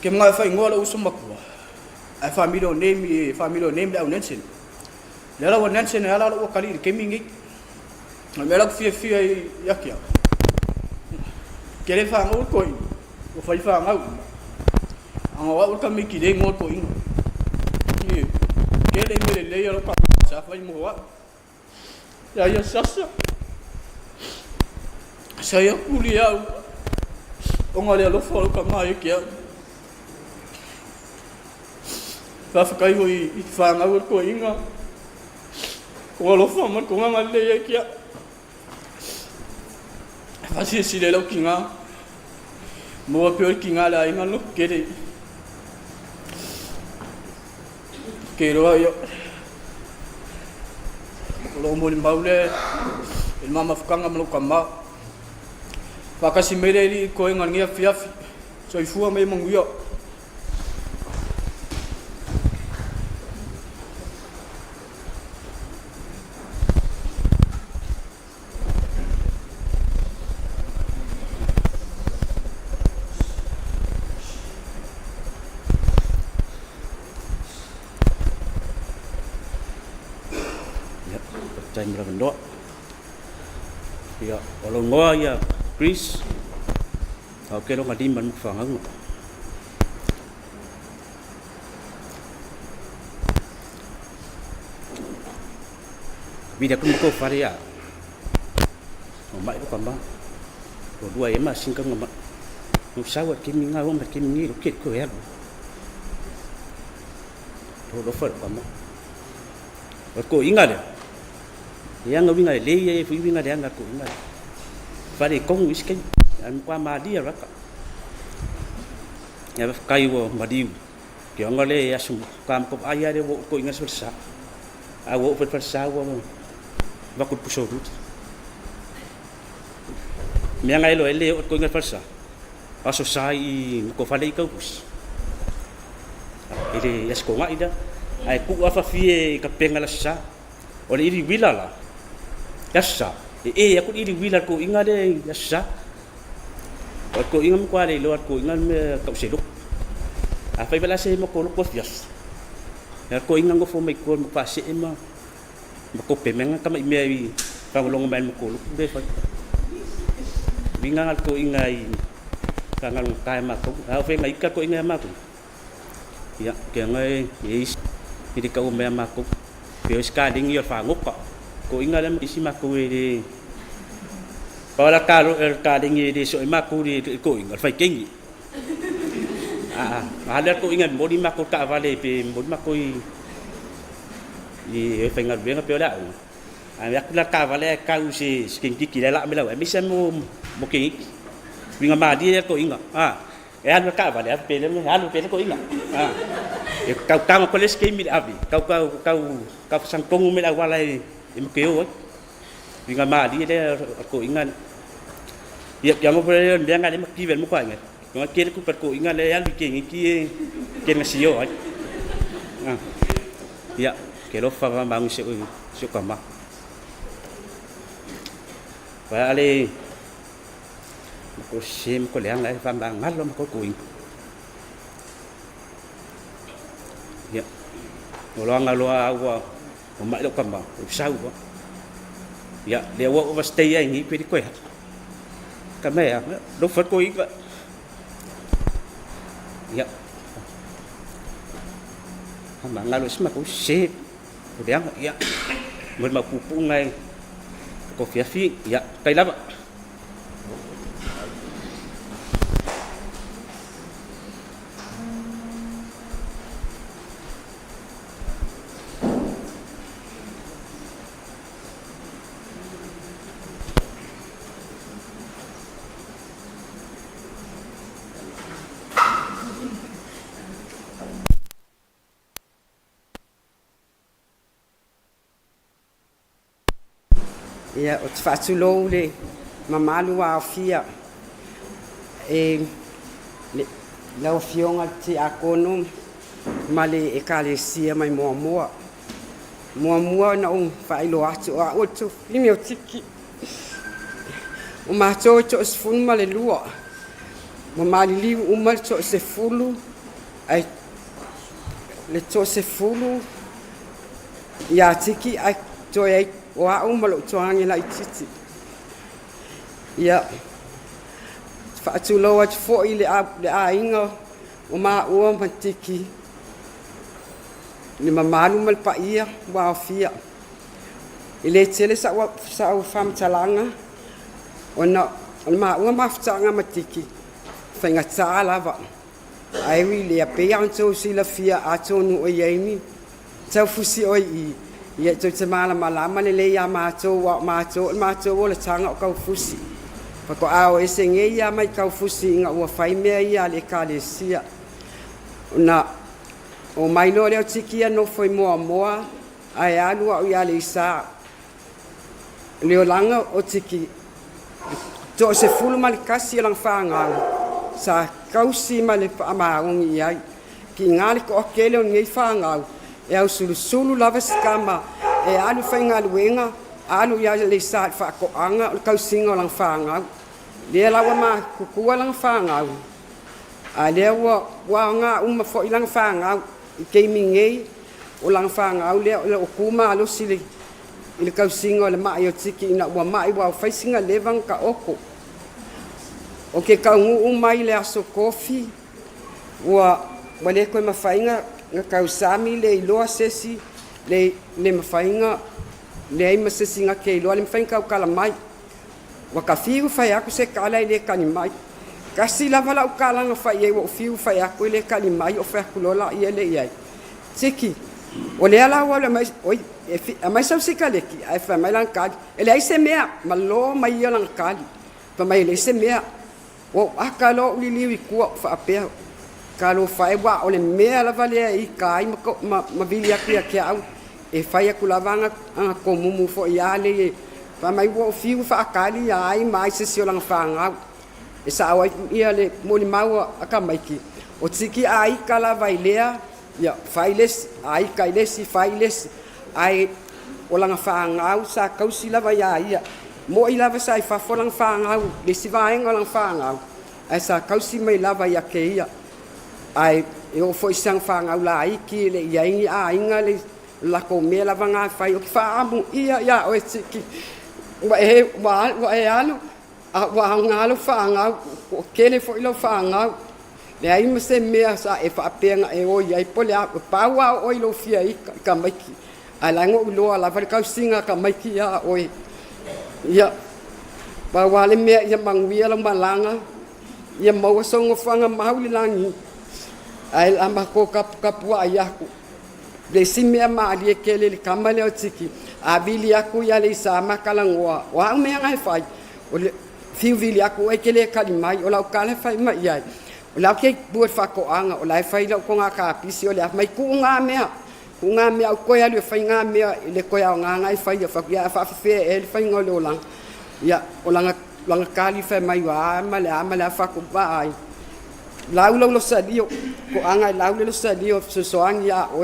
Ke mga fai ngola uso makua. Ai family name da unensen. Lela wa nensen ala lo kali ke mingi. Mela fia yakia. Kele fa ngol ko. O fai fa ngau. Anga wa ka miki de ngol ko ing. Kele mele le yo ka sa fai mo wa. Ya sasa. Saya kuliah. Onga lo fo ka mai kia. Fafakai hoi whāngau ko inga. Ko alo whaman ko nganga le kia. Whasi sile lau ki ngā. Mua pio ki ngā la inga no kere. Ke roa yo. Ko lo mo ni maule. Il mama whakanga mano ka mā. Whakasi mere li ko inga ngia fiafi. So i fua me mongu yo. Time ra ndo ya olo ngoa ya Chris au ke lo ngadi man fangang vida kum ko faria o mai ko kamba ko dua ema singkang ngama no sawa kimi nga o ma kimi ni ro ke ko ya do fer kamba ko inga yang ngawinga le ye winga de anga ko inga fare kong wisken an kwa madia raka ya kai wo madiu ke ngale ya sum kam ko aya de wo ko inga sa a wo fer sa wo va ko puso rut mi anga lo ele ko inga sa aso sai ko fale ko pus ele ya sko nga ida ai ku afa fie ka pengala sa ole iri wilala yassa aku iri wilar ko inga de yassa ko inga mo kwale lo ko inga me ka seluk afa bela se mo ko fias ko inga ngo fo me ko mo pase ema ko pemenga kama me pa long man mo ko be fa binga ko inga i kangal kai ma ko afa ngai ka ko inga ma ko ya ke ngai is iri ka me ma ko pe ska ding yo fa ngok ko inga lam isi maku de pala karo ka ding de so maku de ko inga fai kengi ada ko inga modi maku ka vale pe modi maku i fai ngal benga pe la yak la ka vale ka usi skin ki la me la mi sem mo kengi winga ma di ko inga an ka vale pe le an pe ko inga kau ko les ke mi abi kau sangkong me la wala im kêu ấy vì ngày mà đi đây cổ ingan việc yang ngobrol dia nggak ada maki vel muka ingat nggak kira ku per cổ ingan dia bikin iki kena sio ấy ya kelo fa bangun sio kama và ali ko sim ko liang lai fam bang ngal lo ko kuin ya ngolo ngalo awa o mai lo kamba o sau ba ya le wo va stay ai ni pe di ko ya ka me ya do fa ko i ya ma ngalo sma ko se o dia ya mo ma pupu ngai ko fi ya kai la ba ia o te whaatulou le mamalu a fia lau fionga te akono ma le ekalesia mai moa na un whailo atu a otu imi o tiki o mātou to o sefulu ma le lua ma maliliu uma le to o sefulu ai le to o sefulu ia tiki ai to ai o a uma lo toangi la ititi ia whaatulou atu fo'i le a inga o mā ua matiki ni mamalu mal paia wa fia ile tele sa o fam talanga ona ma ua maftanga matiki fainga tsala va ai wi le pe an so sila fia ato no o yemi tau fusi o i ia to te mala malama le ya mato o le tanga o kau fusi pa ko ao ese nge ia mai kau fusi nga ua fai mea ia le kalesia na o mai no le tiki no foi moa ai alu o ia le sa le langa o tiki to se fulu mal kasi lang fanga sa kausi mal pa maungi ai ki ngali ko kele on ngai fanga e au sulu lava skama e alu fainga luenga alu ia le sa fa ko anga kausi lang fanga le lawa ma ku lang fanga a le wa nga uma fo ilang fanga ke mingai o lang fanga au le o kuma lo sili ile kausinga le mai o tiki ina wa mai wa faisinga levang ka oko o ke ka ngu mai le aso kofi wa le ko mafainga nga kausami le lo sesi le mafainga le ai masesi nga ke lo le mafainga ka la mai wa ka fiu fai aku se kala ile kani mai kasi lava la ukala nga fai wo fiu fai aku ile kali mai o fa kulola ile ia tiki o le ala wala mai oi e mai sa sikale ki ai fa mai lan kali ele ai se mea malo mai ia lan kali fa mai le se mea o akalo lili ku fa ape kalo fai wa o le mea lava le i kai ma vili aku ki au e fai aku lavanga ko mumu fo ia le fa mai wo fiu fa kali ai mai se si lan fanga e sa wa ia le moli mau aka mai ki o tiki ai kala vai lea ya failes ai kailes failes ai olanga faangau sa kausi lava ia mo i lava sai fa folang faangau le si vai ngolang faangau ai sa kausi mai lava ia ke ia ai e o foi sang faangau la ai ki le ia ingi a inga le la ko me lava nga fai o fa amu ia o tiki wa e alu wa ngalo faangau o kele foi lo faangau le ai me se mea sa e fa penga e o ia pole a paua o ilo fia i ka maiki ala ngo lo ala fa ka singa ka maiki ya o ia pa wale mea ia mangwia la malanga ia mau songo fanga mauli langi ai ama ko kapua ia ku le simea ma ali kele le kamale o tiki a bili aku ia le sa makalangoa wa me ngai fai o le fiu vili aku e kele kalimai o la kale fai mai ia o la ke buat fa ko anga o la fai la ko nga ka pisi o le mai ku nga mea o ko ya le fai nga mea le ko ya nga ngai fai fa ya fa fe e fai ngo lo lang ya o langa kali fai mai wa ma fa ko ba ai laulo lo sadio ko anga laulo lo sadio so ang ya o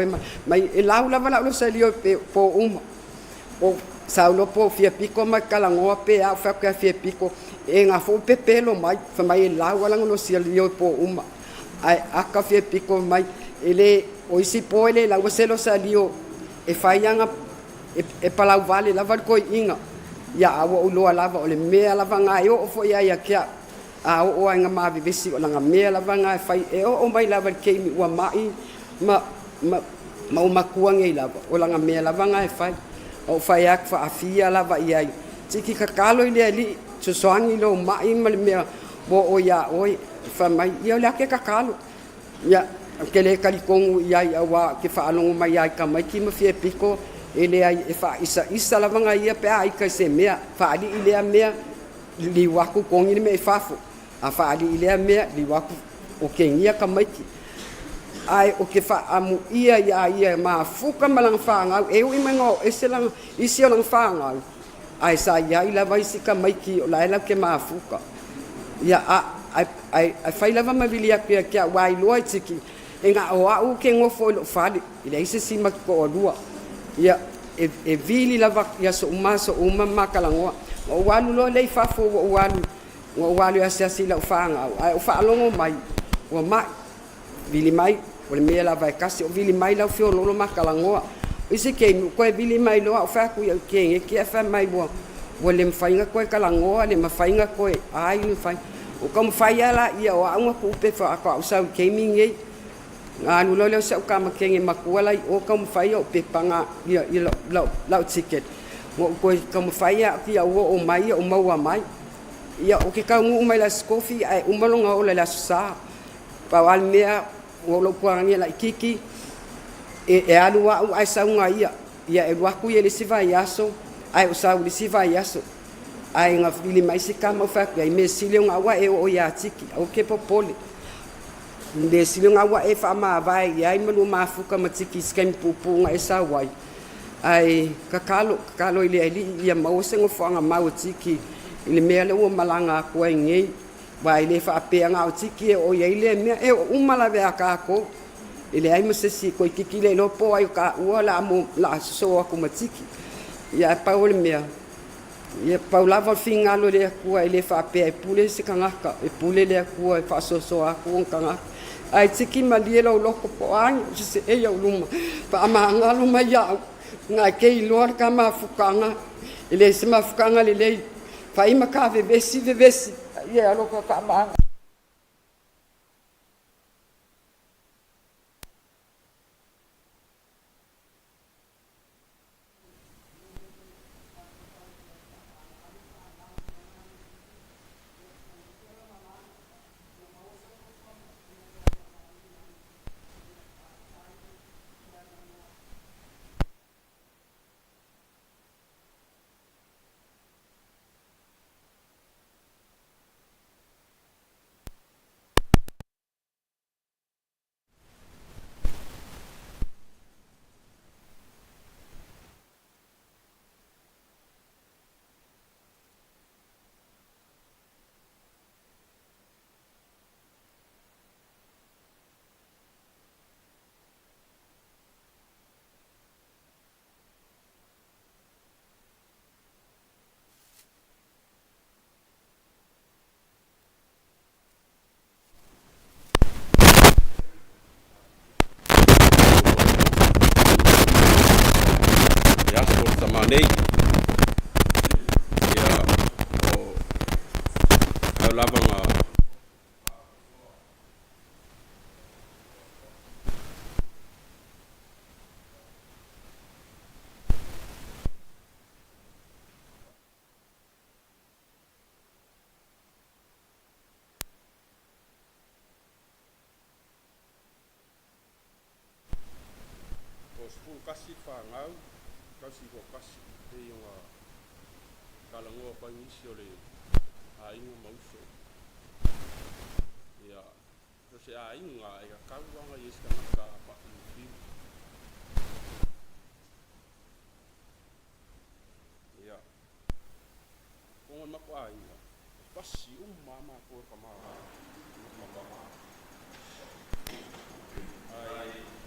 mai e laulo lo sadio po o saulo po fia piko ma kalangoa pe a fa ka fia piko e nga fo pepelo mai fa mai la wala no sadio po ai aka fia piko mai ele o isi po ele la waselo sadio e faianga e palau vale la val ko inga ya awo lo lava o le me lava nga yo fo ya kia a o nga ma vivesi o nga me lava nga fai e o mai lava ke mi wa mai ma kuanga i lava o nga me lava nga fai o fai ak fa afia lava ia tiki kakalo ile ali so soangi lo mai mal me bo o ya o fa mai ia la ke kakalo ya kele kali kongu ia wa ke fa alongo mai ai ka mai ki ma fie piko ele ai e fa isa lava nga ia pe ai ka se me fa ali ile me li waku kongi me fafo a fa ali ile me li waku o kengia ka mai ai o ke fa amu ia ma fuka malang fanga e u imengo e selang isi lang fanga ai sa ia i lava isi ka mai ki o la ela ke mafuka ia ai fai lava mavili aku kia wai loa tiki e nga o au ke ngofo lo fali i le isi sima ko o lua ia e vili lava ia so uma makalangoa o walu lo lei fafo o walu asiasi la ufanga ai o faalongo mai o mai vili mai o le mea lava e kasi o vili mai la fio lolo makalangoa isi ke ko e vili mai lo o fa ku ia ke ke fa mai bo o le mfainga ko e kalangoa le mfainga ko e ai le fai o kam fai ala ia o anga ku pe fa ka o sa gaming e anu lo le sa ka ma ke nge makuala o kam fai o pe panga ia la ticket mo ko kam fai a ki o mai o mau mai ia o ke ka ngu mai la skofi ai o malonga o la sa pa wal mea o lo kuanga la kiki e alu wa ai sa unga ia e wa ku ye le siva yaso ai o sa le siva yaso ai nga fili mai se kama fa ai me sile nga wa e o ya tiki o ke popole me sile nga wa e fa ma vai ai malu mafuka matiki skem pupu nga e sa wai ai kakalo ile ali ia mau se ngo fanga mau tiki ile me le o malanga ko ngai vai le fa pe nga o tiki o ye ile me e o mala ve aka ko ile ai mse si ko kiki le lo po ai ka wala mo la so ko matiki ia paul me ia paula va finga lo le ku ai le fa pe pule se kanga ka e pule le ku ai fa so a ku kanga ai tiki mali lo ko po ai se e yo luma pa ma nga luma ya nga ke i lo ka ma fukanga ile se ma fukanga le fa ima ka ve vesi ia lo ka ma nei ia o lavanga o spul kasi whangau kasi ko kasi e yung kalangoa pa ngisi o le ainga mauso ia no se ainga e ka kauanga i eska naka pa i ia kongon mako ainga pasi mama ko ka mama ai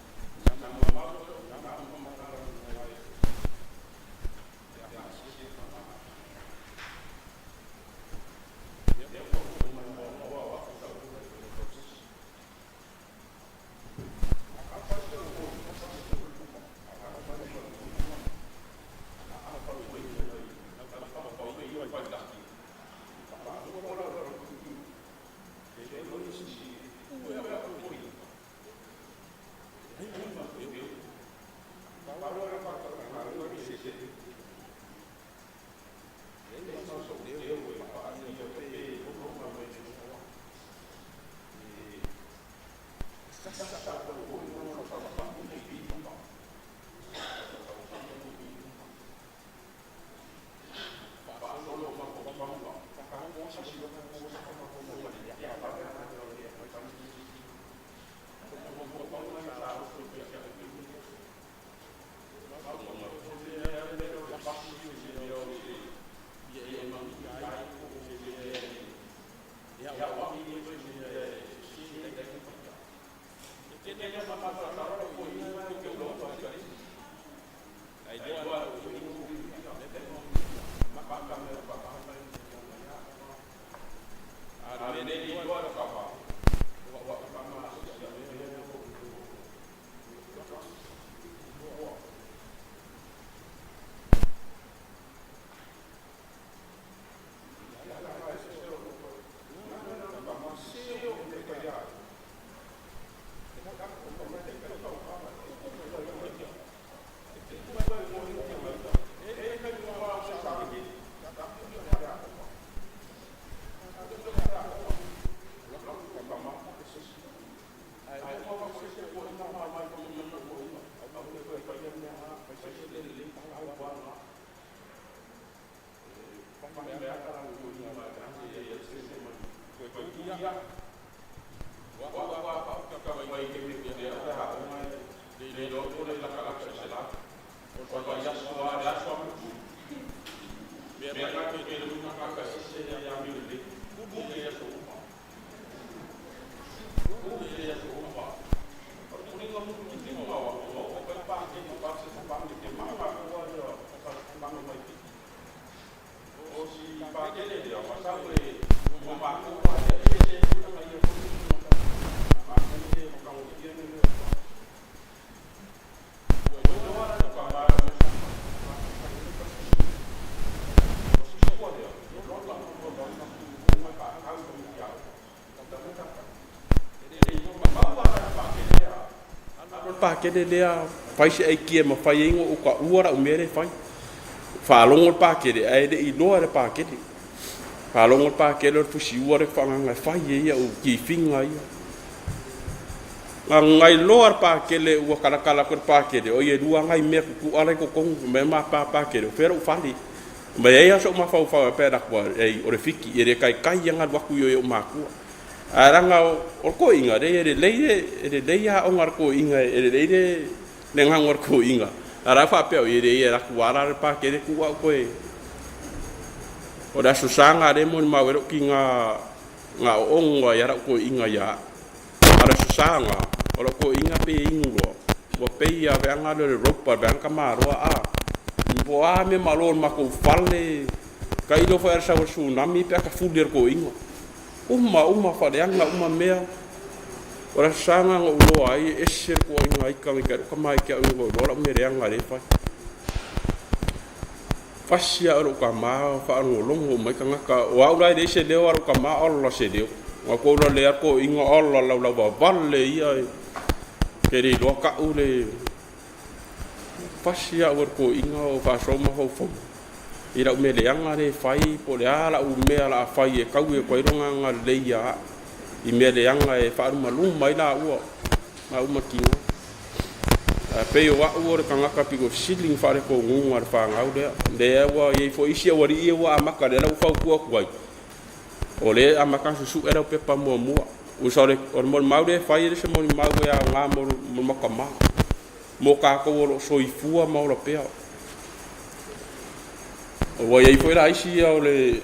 Pakele lea fai se ai kia ma fai ingo o ka uara o mere fai whaalongo le pakele ai le inoa le pakele whaalongo le pakele o fusi uare whanganga fai ia o ki finga ia nga ngai loa le pakele ua kalakala ko le pakele o ia lua ngai mea kuku alai ko kongu me ma pakele o whera u whali ma ia so ma fau fau e pēra kua ei o le fiki i re kai kai anga waku yo o makua aranga o ko inga re leia o ngar ko inga re le ngangor ko inga ara fa pe o re ra ku ara pa ke ku wa ko e o da susanga re mo ma wero ki nga onga ya ra ko inga ya ara susanga o ko inga pe ingo o pe ya ve anga le ropa ve anga maro a bo a me malon ma ko falle kai do fa sa su nami pe ka fuler ko inga uma whareanga, uma mea. Ora sanga ngā uloa ai, esir ko inga ika mika, ka mai kia ungo, ora ume reanga re whai. Whasia aro ka maa, whaango longo, mai ka ngaka, o aurai re se leo aro ka maa, ola se leo. Ngā koura lea ko inga ola lau vale ia, ke re roa ka ule. Whasia aro ko inga o whaasoma hau whau. Ira ume leanga re whai, po le ala umea la whai e kau e koironga ngā leia. I mea leanga e whaaruma luma i la ua, ngā uma kinga. Peo wa ua re kangaka piko siling whare ko ngunga re whangau lea. Lea ua iei fo isi a wari ia ua amaka le lau whau kua kuai. O le amaka susu e rau pepa mua mua. Usore, o mori mau re whai re se mori mau e a ngā mori maka maa. Mo kākou o lo soifua maura pea. O wa iei fo ira isi o le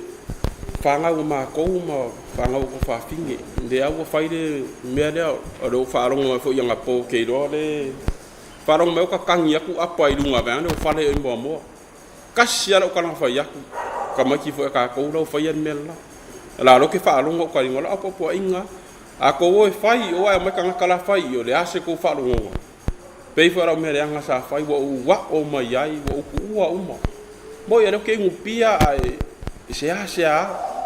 whangau ma kou ma whangau ko whawhinge. Nde au whaire mea lea o reo whaarongo mai fo i anga pō kei roa le whaarongo mai o ka kangi aku apa i runga veane o whale o imboa moa. Kasi ara o ka nga whai aku. Ka maki fo e ka kou rau whai an mea la. La roke whaarongo o ka ringola apa po a inga. A kou o e whai o ai mai ka ngakala whai o le ase kou whaarongo. Pei fo ara o mea reanga sa whai wa u wa o mai ai wa uku ua uma. Mo ia reo ke ngupia ai se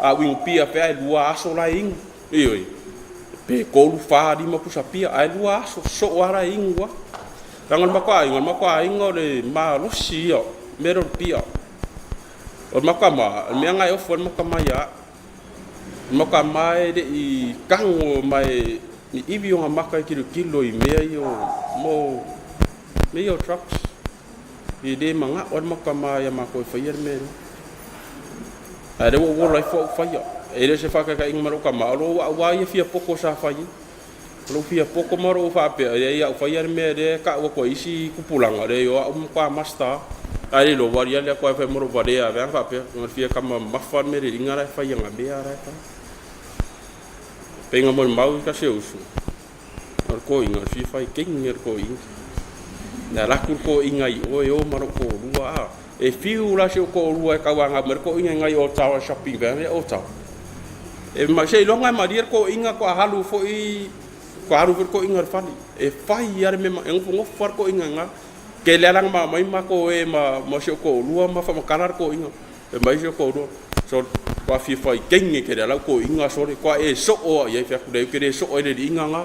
a wingpia pe ai lua aso la ing ioi pe kolu fa di ma pusa pia ai lua aso so ara ingwa tangan makwa ingo le ma lo sio mero pia o makama me nga yo fon makama ya makama de i kango mai ni ibio nga maka kilo i me yo mo me yo trucks i de manga o makama ya mako fayer me ada wo lai fo faia ele se faka ka ingmaro ka maro wa ia fia poko sa fai lo fia poko maro fa pe ia faia me de ka wo ko isi kupulanga de yo kwa masta ai lo waria le ko fa moro varia va fa pe no fia kama mafan me ringa ra faia nga be ara fa penga mo mau ka se usu ko inga fi fai king ko inga na la ko inga I o maro ko lua e fiu la se ko lua ka wanga mer ko inga ngai o tawa shopping van o tawa e ma sei longa ma dir ko inga ko halu fo I ko halu ko inga fani e fai yar me ma en fo far ko inga nga ke lelang ma mai ma ko e ma se ko lua ma fa ma kalar ko inga e mai se ko lua so kwa fi fai kenge ke la ko inga so kwa e so o ye fa ku de ke so o de inga nga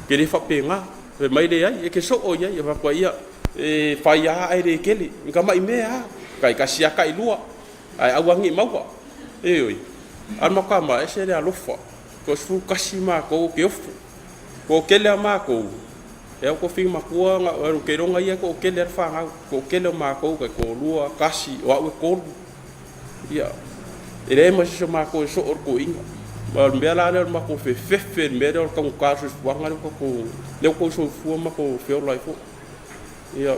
ke de fa penga e mai de ai ke so o ye fa kwa ia e fai a ai de kele ka mai me a kai ka sia kai lua ai awangi mau e oi an ma ka ma e se le alofa ko su kasima ko ke ofu ko kele ma ko e ko fi ma ko nga o ke ronga ia ko kele fa nga ko kele ma ko ko lua kasi wa ko ia ele ma se ma ko so or ko inga ma mbela le ma ko fe me do ko ka so wanga ko le ko so fu ma ko fe lai fo ia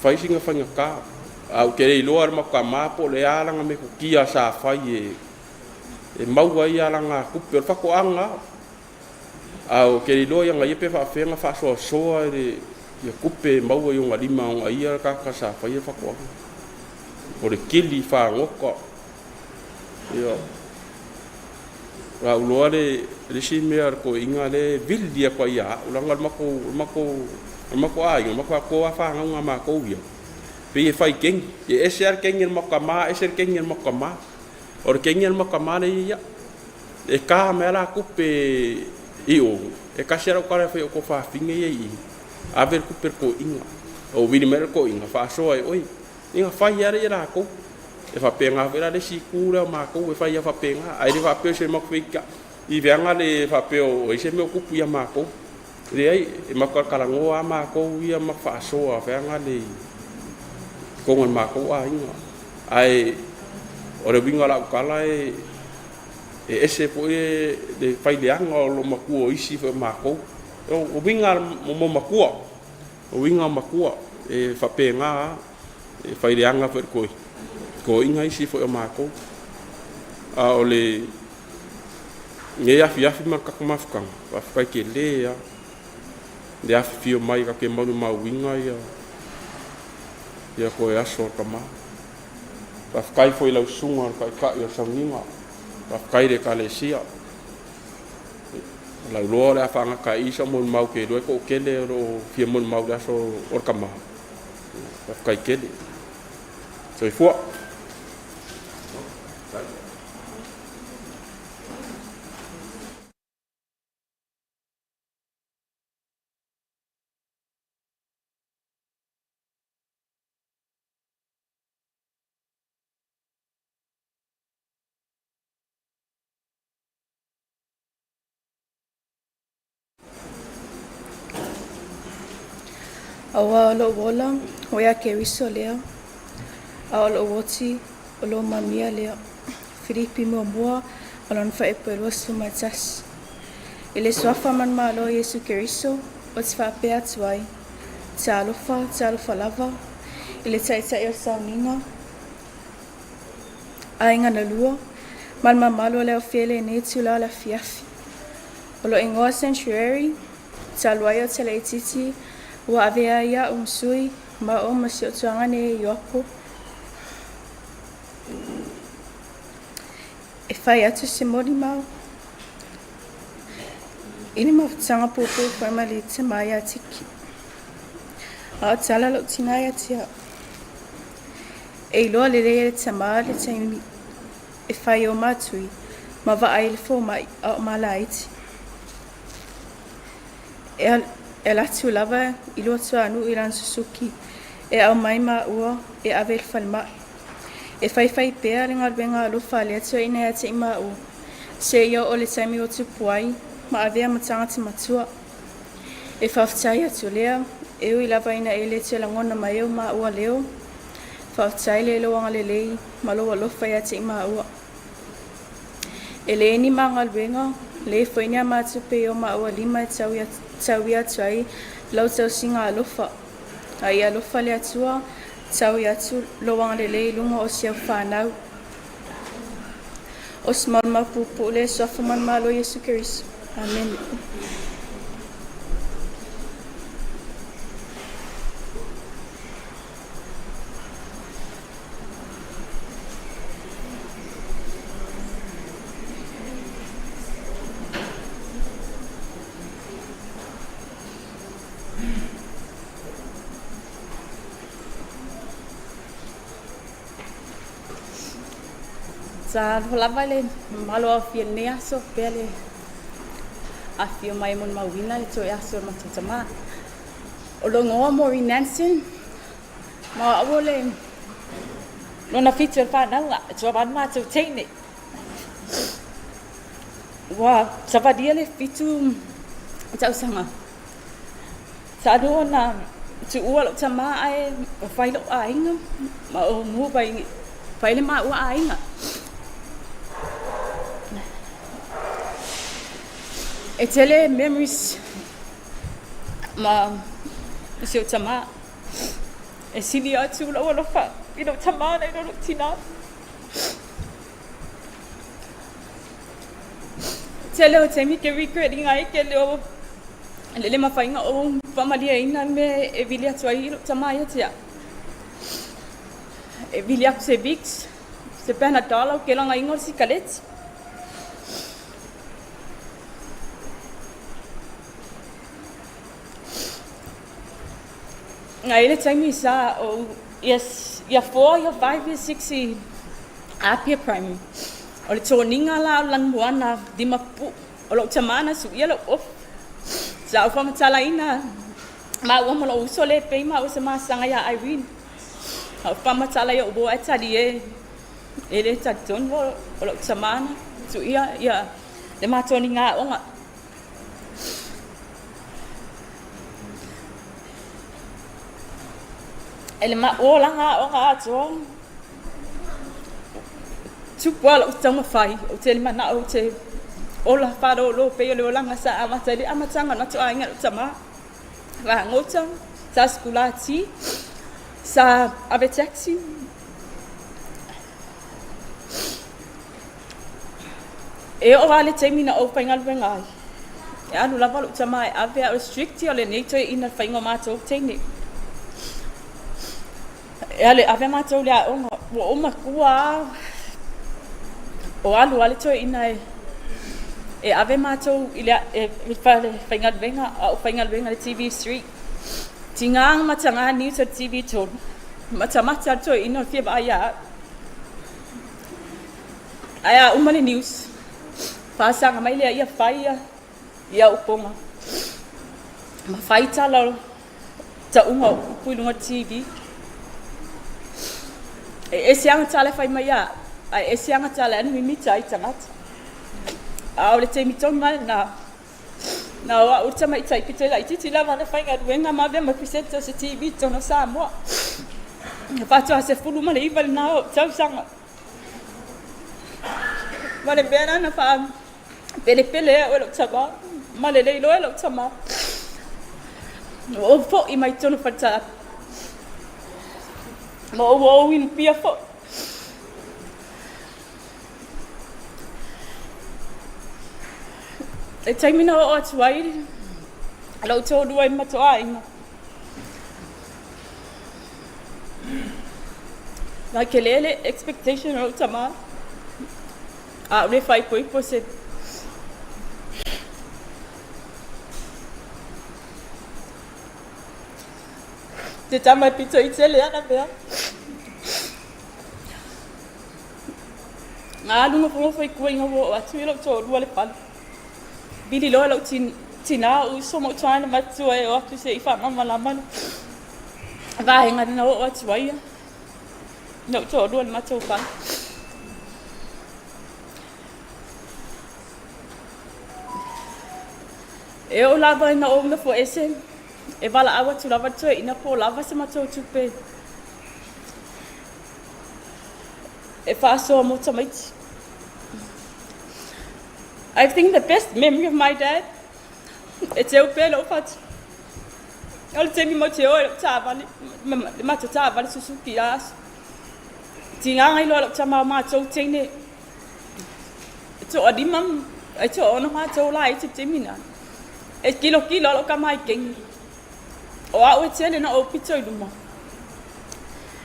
fai singa fanga ka au ke le loar ma ka ma po le ala nga me ko kia sa fai e mau ai ala nga ku pe fa ko anga au ke le loya nga yepe fa fe nga fa so e ia ku pe mau ai nga lima nga ia ka sa fai fa ko o le kili fa ngoko ia ra ulore le si me ko inga le vildia ko ia ulanga mako ai mako fa nga ma ko ia pe fai king e ser king mo kama e ser king mo kama or king mo kama le ia e ka mera ku pe io e ka sera ko fa ko fa finge ia a ver ku per ko inga o vini mer ko inga fa so ai oi inga fa ia ra ko e fa penga vera le sikura ma ko e fa ia fa penga ai fa pe se mo fika I venga le fa pe o se me ku ia ma ko le ai e ma ka kala ngo ma ko ia ma fa so a venga le ko ngon ma ko a inga ai o le vinga la kala e ese po e de fai le anga lo ma ku o isi fa ma ko o vinga mo ma ku o vinga ma ku e fa penga e fai le anga per ko inga isi fo ma ko a ole nge ya fi ma ka ma fkan wa fa ke le ya de a fi mai ka ke ma winga ya ko ya so ka ma wa fa fo ila sunga ka ya sanginga wa fa de ka le sia la lo la fa ka isa mon mau ke do ko ke le ro fi mon mau da so or ka ma wa fa ke le so fo Awa lo wola hoya ke riso lea a lo woti lo mamia lea Filipi mo mua alon fa epelo sumatas ele swafa man ma lo Yesu Kristo o tsfa pe atwai tsalofa lava ele tsaitsa yo sauninga ainga na lua man malo le ofele ne tula la fiafi o lo ingoa sanctuary tsalwayo tsalaititi wa avea ia umsui ma o masio tuanga ne yopo e fai atu se mori mau ini ma tsanga popo family te maya tiki a tsala lo tinaya tia e lo le le tsama le tsani e fai o matui ma va ai fo mai o malaiti e la tu lava I lo tu anu ilan susuki e au mai ma ua e avel falma e fai pea ringa benga lo fale tu ina ya te ma u se yo o le tami o tu puai ma avea matanga te matua e faftai atu lea e ui lava ina ele te langona mai o ma ua leo faftai le lo anga lelei ma lo lo fai ya te ma ua e le ni manga benga le foinia ma tu pe o ma ua lima tawia tsai lau tau singa alofa ai alofa le atua tawia tu loang le lunga o sia whanau o sman mapupu le sofa man malo Yesu Kristo amen Sa lava le malo a fia nea so pele a fia mai mon mawina le to aso matutama. O lo ngoa Maureen Nansen ma awole no na feature pa na so ban ma to teine. Wa sabadia le fitu tau sanga. Sa do na tu ua tama ai fai lo ainga ma o mu bai fai le ma ua ainga. Etele memories ma sio tama e sili atu lo lo fa ino tama na ino tina tele o temi ke regretting ai ke le ma fa inga o fa malia ina me e vilia tuai ino tama ia tia e vilia se vix se pena dala ke langa ingo si kalet ngai le taimi sa o yes ya 4 ya 5 ya 6 apia primary o le toninga la lan buana di mapu o lo chamana su ia lo of sa o fama tala ina ma o mo lo uso le pe ma o se ma sanga ya Irene o fama tala ya o bo atali e le taton o lo chamana su ia ya le ma toninga o nga ele ma ola nga o nga ato tu pala o tama fai o te lima na o te ola faro lo pe o le ola nga sa amata le amatanga na to ainga o tama va ngota sa skulati sa ave taxi e o vale te mina o paingal venga e anu lava o tama ave restrict o le neto ina fainga mato tene ale ave matou le aonga o makua o alu ale toi ina e ave matou ile e fale faingal venga o faingal venga le TV Street tingang matanga news at TV ton mata toi ina fia ba aya umale news pasanga mai le ia faia ia uponga ma faita lo ta unga puilunga TV e sianga tala fai mai a e sianga tala anu mi tai tangata a ole te mi ton mai na o urta mai tai pitela i titi lava na fai ngadu wenga ma bia ma presenta se TV tono sa mo fa to se fulu ma le ival na o tau sanga vale bena na fa pele o lo taba ma le lo tama o fo i mai tono fata mo o win pia fo e taimi na o tuai lo to duai matoai na kelele expectation o tama a re fai po se te tama pizza itele ana bea nga lunga fo foi kuinga wo atu lo to lu le pal bili lo tina u so mo twana matu e o atu se ifa mama la mano va henga na o atu vai no to lu le matu pa e o lava na o me fo ese e vala awa tu lava tu ina po lava se matu tupe e fa so mo tamaiti I think the best memory of my dad it's eu pelo fat ol temi mo te o tava ma te tava Suzuki as tinga ngai lo tama ma tau tene to adimam ai to ona ma tau lai te temina e kilo lo ka mai king o a o tele na o pito i luma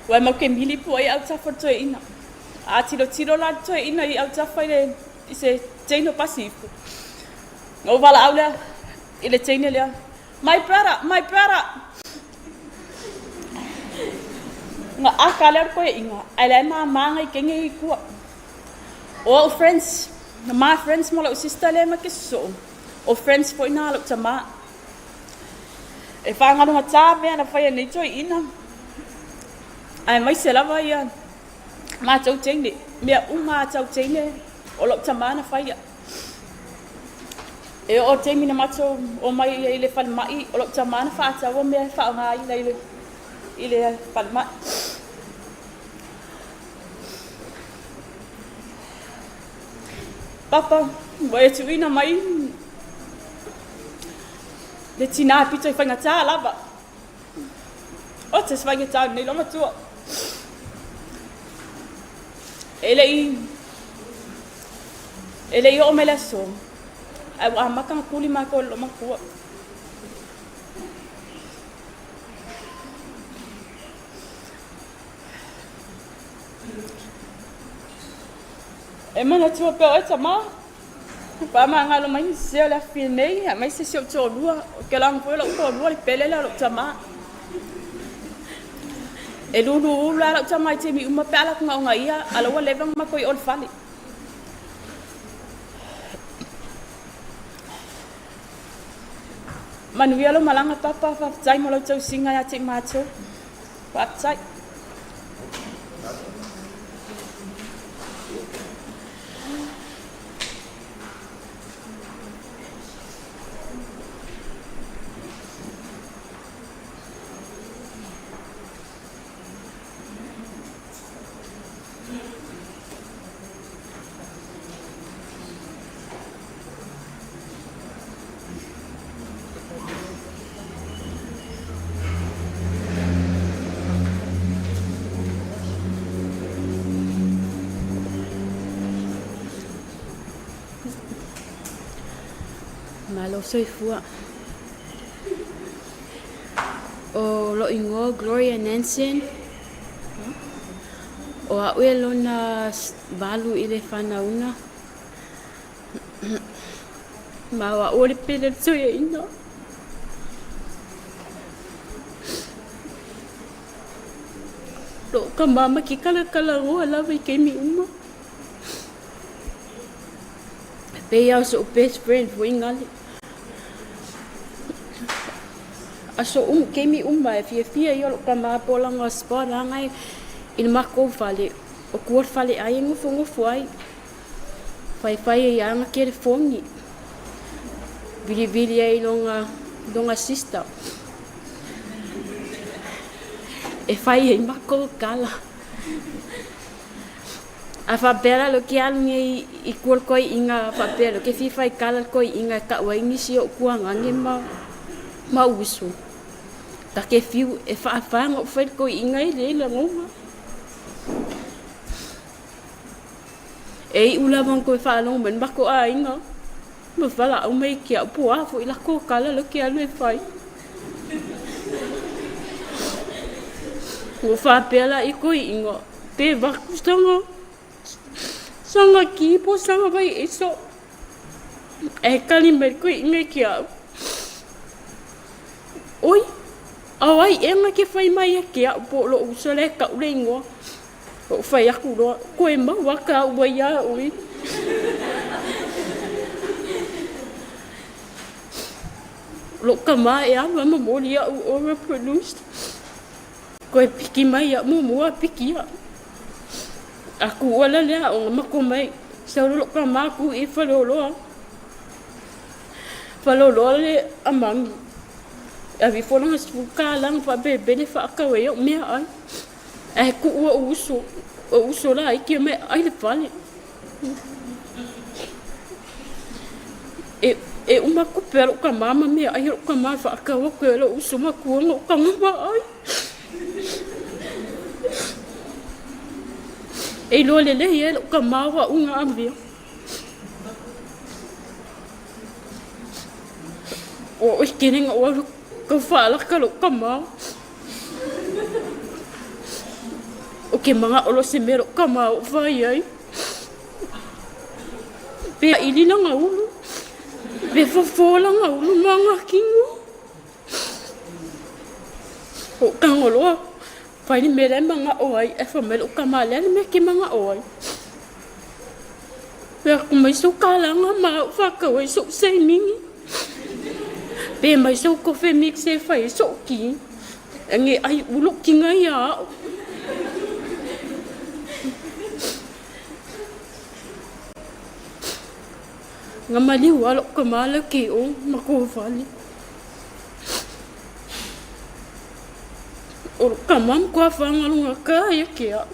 wa mo ke mili po ai au tafa to ina a tilo la to ina i au tafa ile se Tino Pacifico. No vala aula ile tene le. My brother. Nga akala ko inga. Ala ma manga kenge ku. O friends, my friends mo lo sister le ma kiso. O friends po ina lo tama. E fa ngalo mata me na fa ni toi ina. Ai mai se lava ia. Ma tau tenge, me uma tau tenge. O lo tama na fa ia. E o te mina mato o mai ile fal mai o lo tama na fa tau me fa nga ile fal mai. Papa, vai tu ina mai. Le tina pito fa ngata lava. O te swa ngata ni lo matua. Ele o mela so. Ai wa maka kuli ma ko lo makua. E mana tua pe o tama. Pa ma ngalo mai se la filmei, mai se se o lua, ke lang foi lo ko lua le pele la lo tama. E lulu la lo tama te mi uma pe ala nga nga ia, ala wa levang ma ko ol fali. Manu ia lo malanga papa fa tsai mo lo tau singa ya te macho. Pa tsai. Malo soifua. O lo ingo Gloria Nansen. O a uelo na balu ile fanauna. Ma wa ore pele tsoya ina. Lo ka mama ki kala roa lava I ke mi uma. Pe ia so best friend for ingali. Aso ke mi uma e fia ia lo ka ma pola nga spot ngai in mako fale o kuor fale ai ngufu ai. Fai ia nga ke fongi. Bili ai longa sister. E fai e mako kala. A fabela lo que alungi I kuor koi inga fabela ke fi fai kala koi inga ka waingi si o kuanga nge ma usu. Ta ke fiu e fa ngo fai koi inga I le ngoma. E ula bang ko fa long ben bako a inga. Mo fala o mai ki a po a fo ila ko kala lo ke alu e fai. Mo fa pela I koi inga pe vakusanga. Sanga ki po sanga vai eso. E kali mer ko inga ki a. Oi. Awai enga ke fai mai ki a po lo usole ka ulengo. O fai aku lo ko e ma waka wa ya oi. Lo kama e a mama molia o overproduced. Ko e piki mai a mo piki a. Aku wala lea o mako mai sa lo kama ku I falolo. Falolo le amang. A vi fo nga suka lang fa bebe le fa ka we o me ai. E ku o uso la I ki me ai le fale. E uma ku pero ka mama me ai ro ka ma fa ka o ko lo uso ma ku ngo ka ma ai. E lo le ye ka ma wa unga ambi. O ikining o ka fa la ka lo ka ma. O ke mga olo se mero ka ma o fa ai. Pe ili na nga ulu. Pe fo la nga ulu mga kingo. O ka ngolo. Pai ni mele mga oai e fa melo ka ma le me ki mga oai. Pea ku mai so kalanga ma whakawai so se mingi. Pea mai so kofe mix e whai so ki. Nge ai ulok ki ngai a. Nga mali walok ka mala ki o makuvali. O kamam kwa whangalunga kaya kia.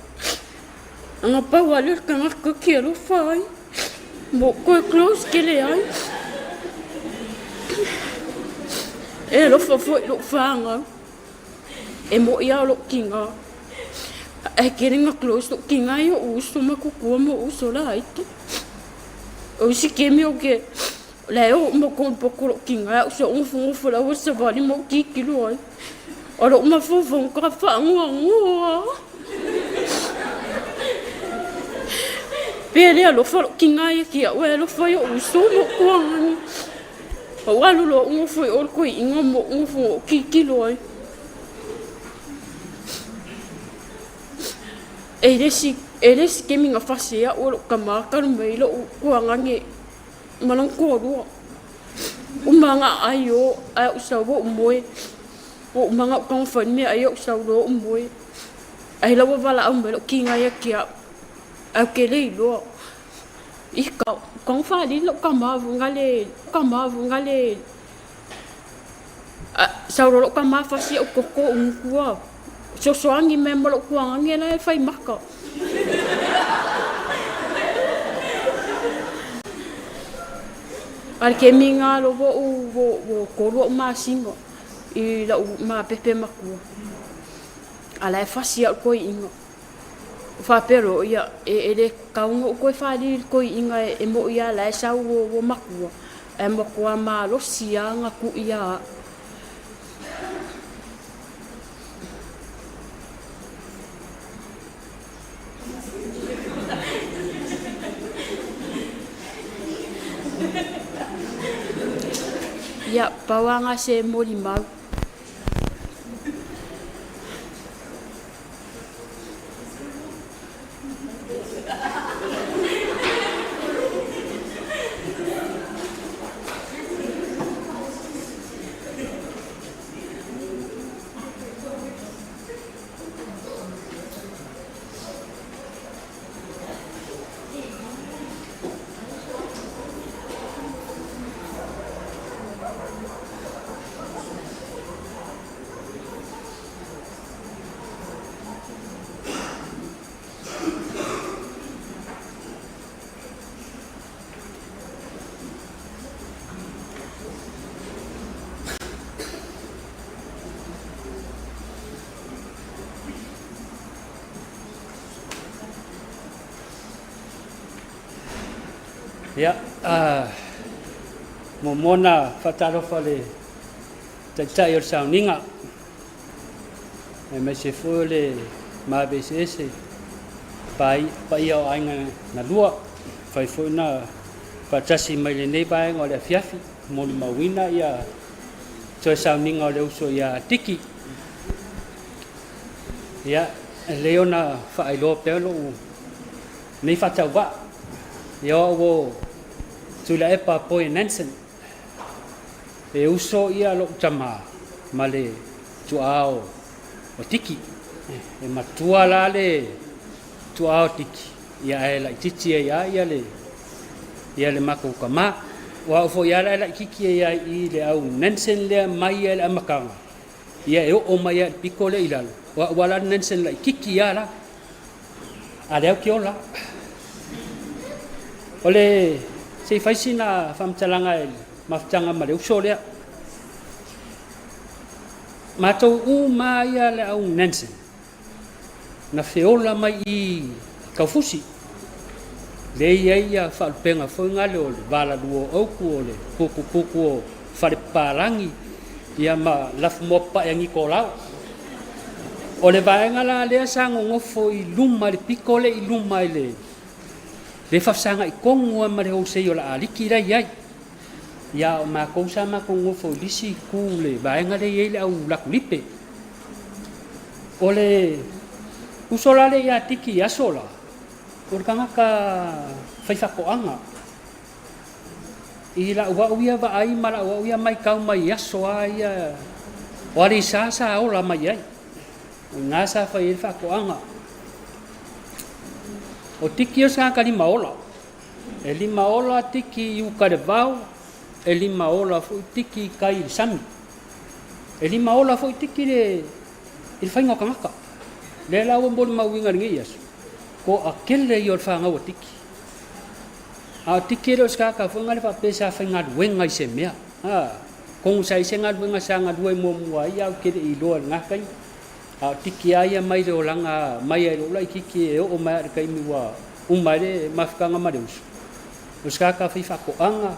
Anga pawalir ka ngaka kia lo whai. Mo koe close kele ai. E lo whawhoi lo whanga. E mo ia lo kinga. E keringa close lo kinga i o uso makukua mo uso la haiti. O si kemi o ke leo mo kon poko lo kinga. O se unfungu la o se vali mo kikilo ai. O lo mafufung ka whangua. Pele alo falo kinga ia kia ue alo whai o uso mo kuangani. O walu lo ungo whai o koi inga mo ungo kikilo ai. E resi ke minga whasea o lo kamakaru mei lo kuangani malang korua. Umanga ai o ai usau o umoe. O umanga ukang whanme ai o usau lo umoe. Ai lawa wala au mei lo kinga ia kia. Au ke lei loa. I kong whali lo kamavu ngale. Sauro lo kamavu whasi o koko ungkua. So soangi me mo lo kuangangi na e whai maka. Ari ke minga lo wo korua o maa singo. I la maa pepe makua. Ala e whasi au koi ingo. Whapero ia e le kaunga o koe whali koi inga e mo ia la e sau o makua. E mo kua maa lo sianga ku ia. Ia pawanga se mori mau. Ya, momona fataro fale tai o sauninga. E me se fole ma BCS pai o ainga na lua fai foi na patasi mai le nei pai ngole fiafi mo le mawina ia to sauninga le uso ia tiki. Ya, leona fai lo pelo nei fatauva. Yo wo tula epa poi Nansen e uso ia lo tama male tuao o tiki e matua la le tuao tiki ia e la titi ia le mako kama wa fo ia la kiki ia i le au Nansen le mai le makanga ia e o mai piko le ilal wa wala Nansen la kiki ia la ale ki ola ole se faisina famtalanga maftanga male usolea mato umaya le au Nansen na feola mai I kaufusi le ia falpenga foi ngale ole bala duo oku ole kuku fare parangi ia ma laf mopa yang ikolau ole vaenga la le sango ngofo I luma le pikole I luma le fafsanga I kongo ma le hosei o la aliki rai ai ia o ma kousa ma kongo fo lisi ku le vaenga le ile au la kulipe ole usola le ia tiki asola o kanga ka fai whakoanga. I la ua uia wa ai ma la ua uia mai kau mai aso ai wari sa ola mai ai. Ngā sa whai e whakoanga. O tiki o sa ka 5 ola. E 5 ola tiki i ukare vau, e 5 ola fu tiki kai sami. E 5 ola fu tiki le il whainga kangaka. Le la ua mboli mauinga ringi aso. Ko a kele i o whanga o tiki. A tiki ro ska ka funga le fa pesa whainga wenga i se mea. Kong sai se ngā wenga sa ngā duai mua i au kere i loa ngakai. A tiki ai mai le o langa mai ai lo lai kiki e o mai kai mi wa umai le mafkanga ma deus. O ska ka fi whakoanga.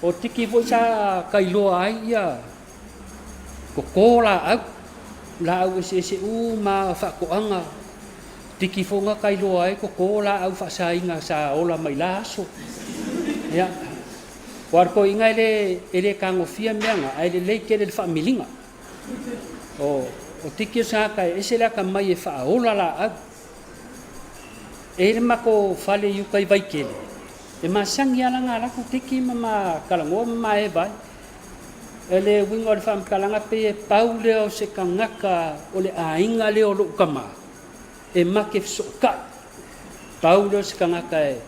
O tiki vo sa kai loa ai ia. Ko kola au la au se ma whakoanga. Tiki fonga kai loa ai ko kola au whasainga sa ola mai la aso. Ia. Warko inga ele kango fia meanga ai le leikere le whaamilinga. O tiki sa kai ese la ka mai e whaola la au. E le mako whale iu kai vaikele. E masangi ala ngā lako tiki ma kalangoa ma e vai. E le winga o le whaamkalanga pe e pau leo se ka ngaka o le ainga leo lo ukama. E make soka. Pau leo se ka ngaka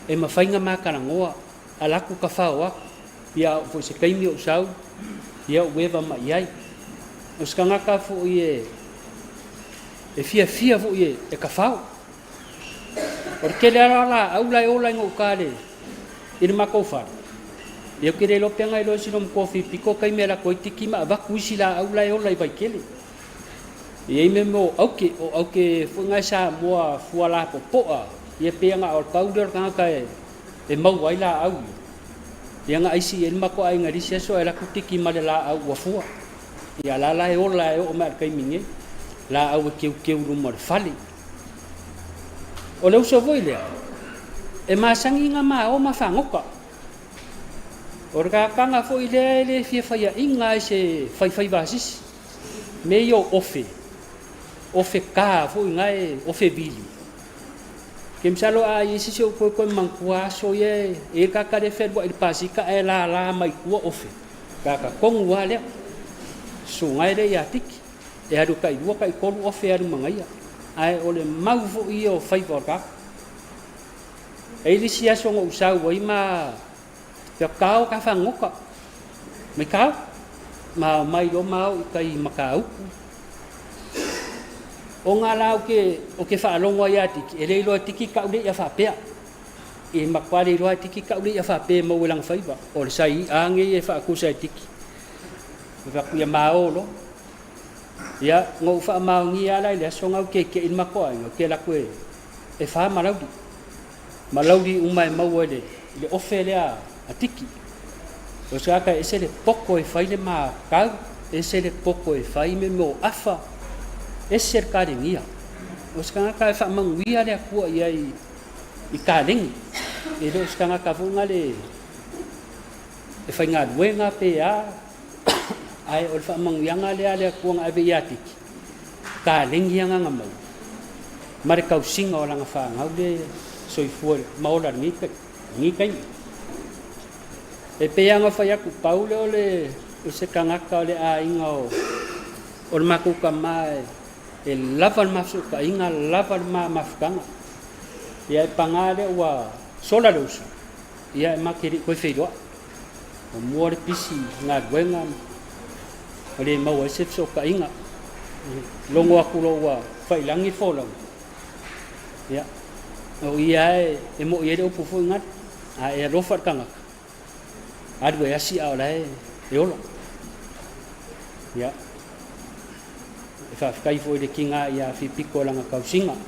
e mawhainga ma kalangoa. A lako ka whao ako. Ia o se kaimi o sau. Ia o wewa ma iai. O se ka ngaka fo i e fia fo i e ka whao. O kele ala au lai ola ngo kale. I le mako whare. Ia kere lo penga i lo sinom kofi piko kai mera ko tiki ma vaku isi la au lai ola i vai kele. Ia me mo auke funga sa moa fuala popoa. Ia penga o powder ka kai e mau ai la au. Ia nga isi el mako ai ngari seso era ku tiki ma la au wa fua. Ia la lai ola o ma kai minge. La au ke ru mo fali. O leu so voi lea. E masangi nga ma o mawhangoka. O raka kanga fo i lea le fia whaia inga e se whai vasis. Me i o ofe. Ofe ka fo i nga e ofe vili. Ke msalo a i sisi o koe mangkua so ye e kaka de wherwa i pasika e la mai kua ofe. Kaka kongu wa lea. So ngai re i atiki. E haru kai rua kai kolu ofe haru mangaia. Ai ole mau fo i o whai warka. E li sia so ngau sau wai ma te kau ka whangoka. Me kau? Ma mai do mau i kai makau. O ngā lau o ke whaalongo i atiki. E leilo tiki kaule i a whapea. E makwari roa tiki kaule i a whapea mau ilang whaiwa. O le sai ange i e whaakusa i tiki. E whakuia maolo. Ia ngau wha mau ngi ala i lea so ngau ke in makoa inga ke la koe e wha malaudi. Malaudi umai mau le ofe lea a tiki. O sa ka ese le poko e whai le maa kau, ese le poko e whai me mo afa, ese le kare ngia. O sa ka e wha manguia lea kua ia i kārengi. E lo sa ka vunga le e whai ngā ruenga pe a ai o fa mangianga le kuang ave yatiki ka lengianga ngamau mare kau singa o langa fa ngau le soifua maola ngi kai e peanga fa yaku paule ole o se kangaka le a inga o le maku ka mai e lavan mafu ka inga lavan mafkanga ia e pangale wa sola lusu ia e makiri ko feido o muore pisi nga wenga ole mau e se so ka inga longo aku lo wa failangi folang ya o ia e mo ia o pufu ngat a e rofar kanga adu ya si ala e olo ya e fa kai fo de kinga ia fi piko langa kausinga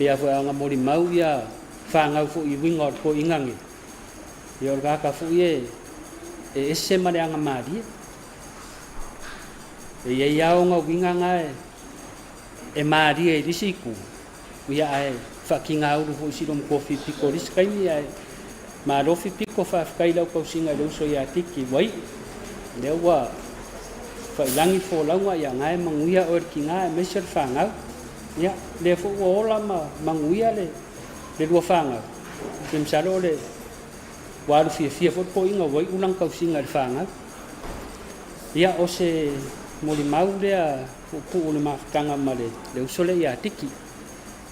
pe a nga mori mau ia fa nga fo i winga ko ingangi ia orga ka fo e ese mare anga mari e ia nga winga nga e mari e risiku ia ai fa kinga u fo si dom kofi piko ris kai ia ma lo fi piko fa kai lau ko singa lo so ia tiki wai le wa fa langi fo lawa ia nga manguia or kinga e mesel fa nga ia le fo ola ma manguia le le lua whanga. Ke msalo le waru fia fot po inga wai ulang kausinga le whanga. Ia o se moli mau lea pu o le mafutanga ma le usole ia tiki.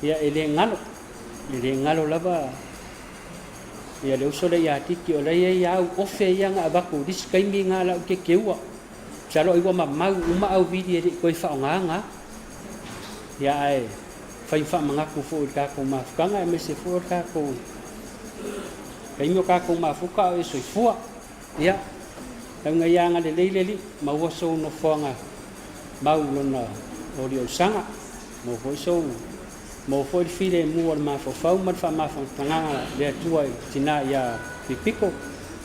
Ia ele ngalo lava. Ia le usole ia tiki o leia ia au ofe ia ngā abako disi kaimi ngā lau ke keua. Salo iwa ma mau uma au vidi e koe whaonganga. Ia ai whai whamangaku fo i kako mafukanga e mese fo i kako. Kaimi o kako mafuka o e soifua. Ia. Taunga ianga le leileli ma ua sou no whanga mau lona o rio sanga. Mo foi sou. Mo foi file mua le mafofau ma fa mafotanga le atua tina ia pipiko.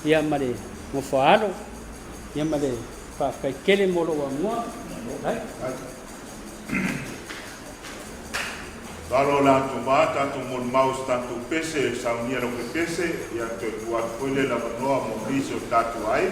Ia mare mo foalo. Ia mare fa kai kele molo wa mua. Talo la tu mata tu mon maus tanto pese sa uniero que pese ia te ua koile la noa mo riso tatu ai.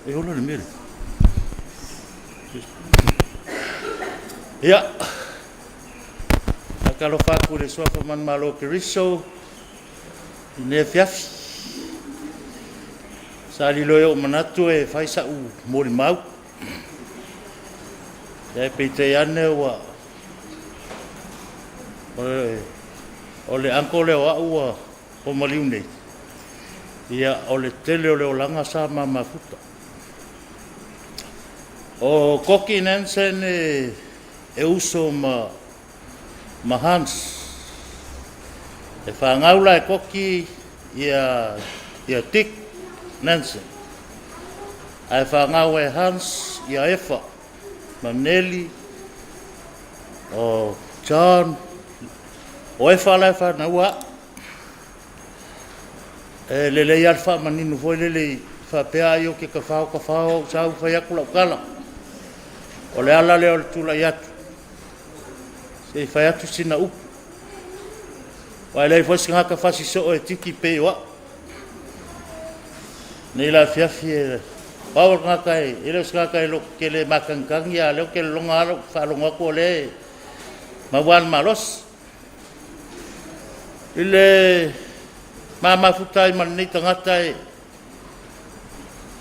E ola le mere. Ia. Akalo faku le sofa man malo keriso. Ne fiafi. Sali loyo manatu e faisa u mori mau. Ya pete ane wa. Ole ankole wa ua o maliune. Ia ole tele ole olanga sa mama futa. O koki Nansen e uso ma Hans. E whangaula e koki ia Dick Nansen. E whangau e Hans ia Efa. Ma Nelly. O John. O Efa lai whanaua. E lele alfa maninu foi lele whapea io ke ka whao sau whaiaku lau kala. O le ala leo le tula i atu. Se whai atu sina upu. Wai lei fwesi ngaka whasi so e tiki pe wa. Nei la fiafi e pawar ngaka e. Ele os ngaka e lo ke le makankangi a leo ke le longa alo whalonga ko le mawan malos. Ile mama futai man nei tangata e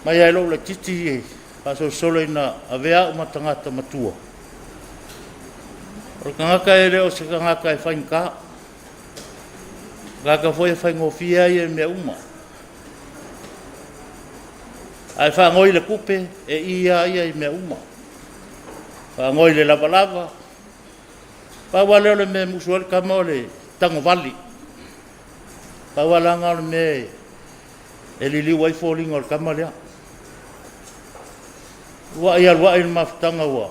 mai ai lo le titi e. Paso solo ina avea uma tangata matua. O kangaka e leo se kangaka e whainka. Kaka foi e whaingofia e mea uma. Ai whangoi le kupe e ia i mea uma. Whangoi le lava lava. Pawa leo le me musuari kama o le tango vali. Pawa langa o le me e lili wai falling o le kama lea. Wa ia wa il maftanga wa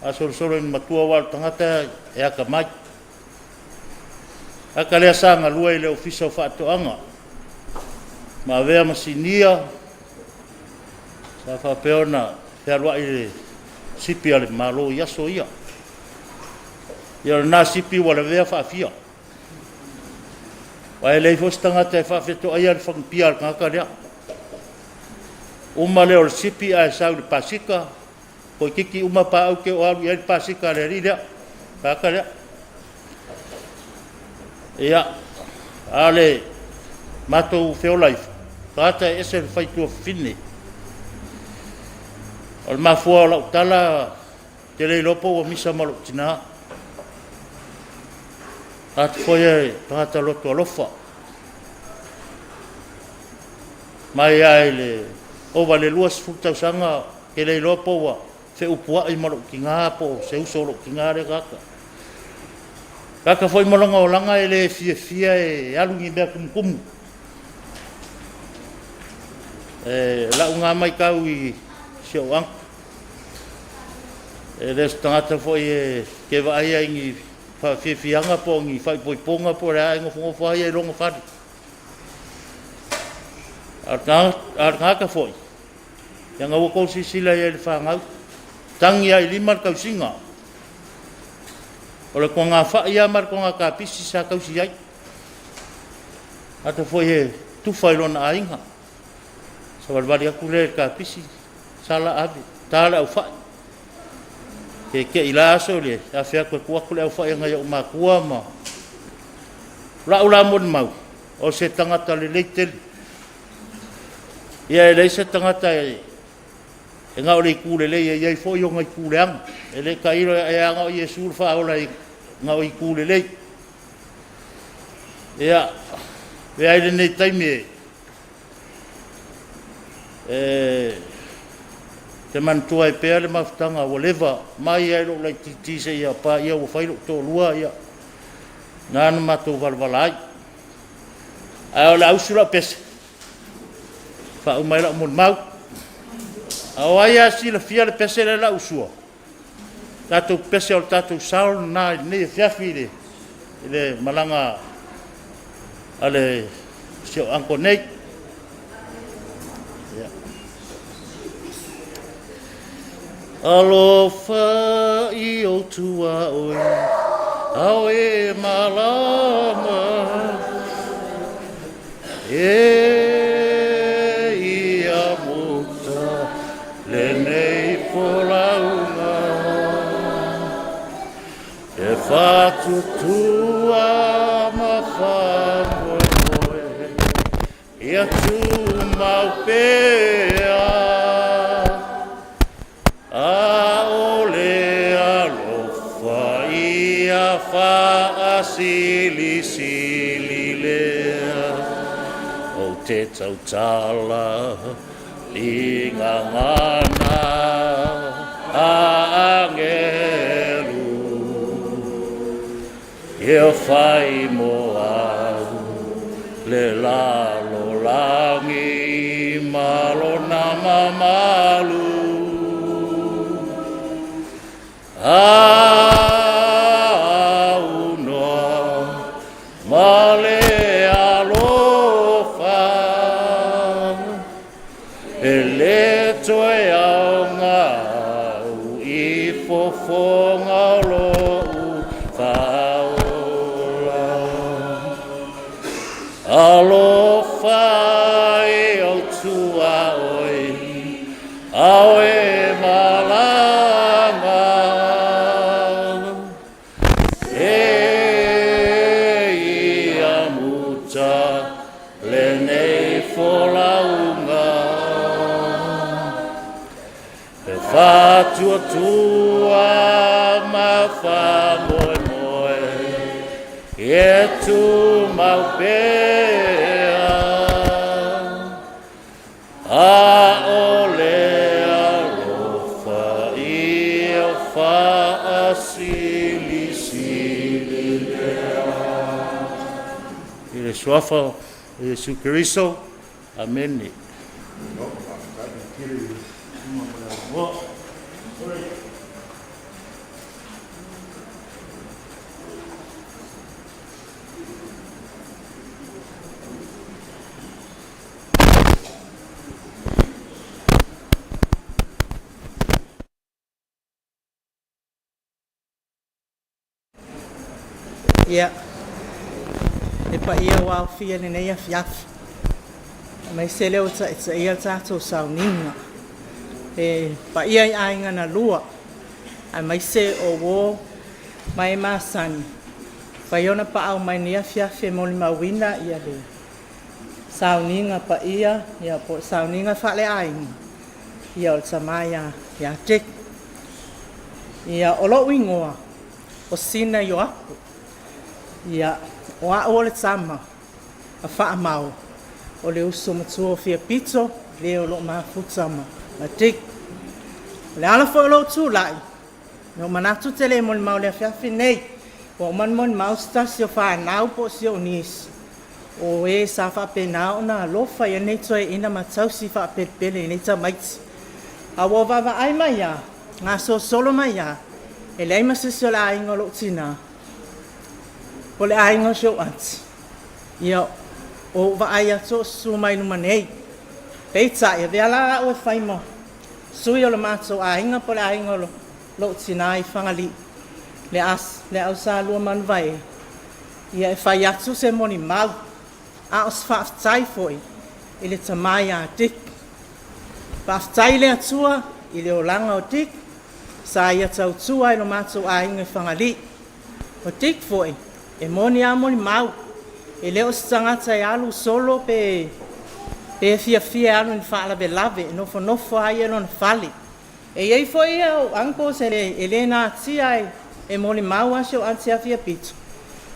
asol solo in matua wa tangata e aka mai aka le sanga lua ile ofisa fa to anga ma vea masinia sa fa peona pe lua ile sipi ale malo ia so ia na sipi wala vea fa fia wa ile fo tangata fa feto ai al fang pial ka dia uma leo sipi a sau de pasika ko kiki uma pa au ke o al pasika le rida pa kale ia ale mato feo life tata ese fai tu fini al ma fo la tala tele lopo o misa malo tina at foi tata loto lofa mai ai le o vale luas futa sanga ke le lopo wa fe upua i malo kinga po se uso lo kinga re kaka foi molonga o langa ele fia e alungi be kum la unga mai kau i se o ang e restanta foi ke vai ai ngi fa fianga po ngi fai ponga po ra ngo foi e longo fa arka foi yang au ko sila ia le whangau tangi ai lima kau singa o le konga wha ia mar konga ka pisi sa kau si ai Ata foi he tufai lona ainga. Sa walwali aku le ka pisi. Sala ave. Tala au fai. Ke ilaso le. A fea koe kuaku le au fai ngai au makua ma. La ula mon mau. O se tangata le leiteli. Ia le se tangata e nga o le kule le ia fo yo ngai kule ang. Ele ka iro e anga o Yesu fa ola nga o kule le. Ia ve ai le taimi te mantua e pea le maftanga o leva mai ai lo lai titi se ia pa ia o fai lo to lua ia ngana mato valvalai ai la usura pes fa o mai la mon mau au ai asi la fia le pese le la usua tato pese o tato saul na ne fiafi le malanga ale sio anko nei alofa I o tua oi au e malama ia muta le nei polaunga e fatu tua ma famoe ia tu mau pea fa asili sili lea o te tautala I ngangana a angelu ia fai mo au le lalo langi malo na mamalu male alofa ele toe au ngau I fofonga lo faola alofa e o tua oi au e malanga le nei folaunga e fatua tua ma fa moe moe e tu mau pea a ole alofa I o fa asili sili I le suafa Yesu Kristo. Amen. Ia e pa ia wau fia ni nei afiafi mai se leo ta ia tato sauninga e pa ia I ainga na lua ai mai se o wo mai masani pa iona pa au mai ni afiafi mo li mawina ia le sauninga pa ia po sauninga fa le ainga ia o tamaya ia tek ia olo wingoa o sina yo aku ia o a ole tama a wha mau o le uso matua fia pito le o lo mafutama a tik le ala fo lo tu lai no manatu te le mon mau le fiafi nei o man mon mau stasi o wha nau po si o nis o e sa wha pe nao na lofa ia nei toi ina matausi wha pe pele nei ta maiti a wo vava ai mai ya ngā so solo mai ya e leima se se la ingo lo tina o le ainga show ants ia o va ai ato su mai no manei peita e vela o faimo sui o le mato ainga po le ainga lo tina I fangali le au sa lu man vai ia e fai atu se moni mau a o se whaafetai foi i le tamai a tik. Whaafetai le atua i le olanga o tik, sa ia tautua i lo mātou a inga whangali. O tik foi, e moni a moni mau, e leo se tangata e alu solo pe fia alu ni whaalawe lave, nofo ai e lona whali. E iei foi au anko se e le nā tia e moni mau asio anti a fia pitu.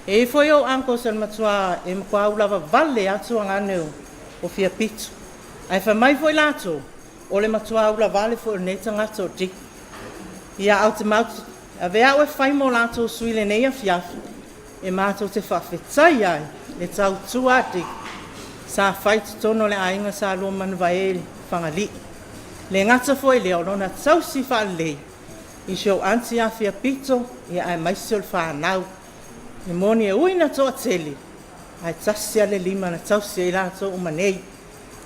E iei foi au anko se matua e mkwa ulawa vale atu anganeu o fia pitu. Ai whamai foi lato, o le matua ula vale foi o neita ngata o tik. Ia au te mautu, a vea ue whai mo lato suile nei a fiafi, e mātou te whawhetai ai, le tau tua tik. Sa whai tono le ainga sa lua manuwaeli whangali. Le ngata foi leo lona tau si whaalei. I show anti a fia pito, ia ai maisi o le whanau. Le moni e uina toa tele. Ai tasi ale lima na tau si e lato umanei.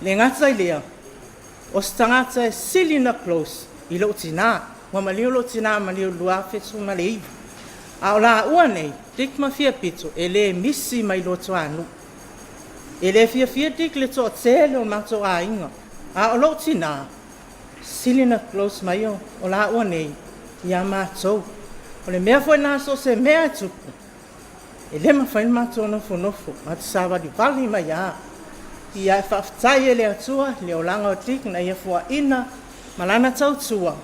Le ngata i leo. O stangata e sili na close. I lo tina. Wa malio lo tina, malio lua fetu na le iwi. A o la ua nei, dik ma fia pito, e le misi mai lo toa anu. E le fia dik le toa tele o mato a inga. A o lo tina. Sili na close mai o la ua nei. Ia mātou. O le mea foi nā so se mea tupu. E le ma whain mātou nofo. Ma te sawa di vali mai a. Ia e whaftai e le atua, le o langa o tik na ia fua ina, malana tau tua.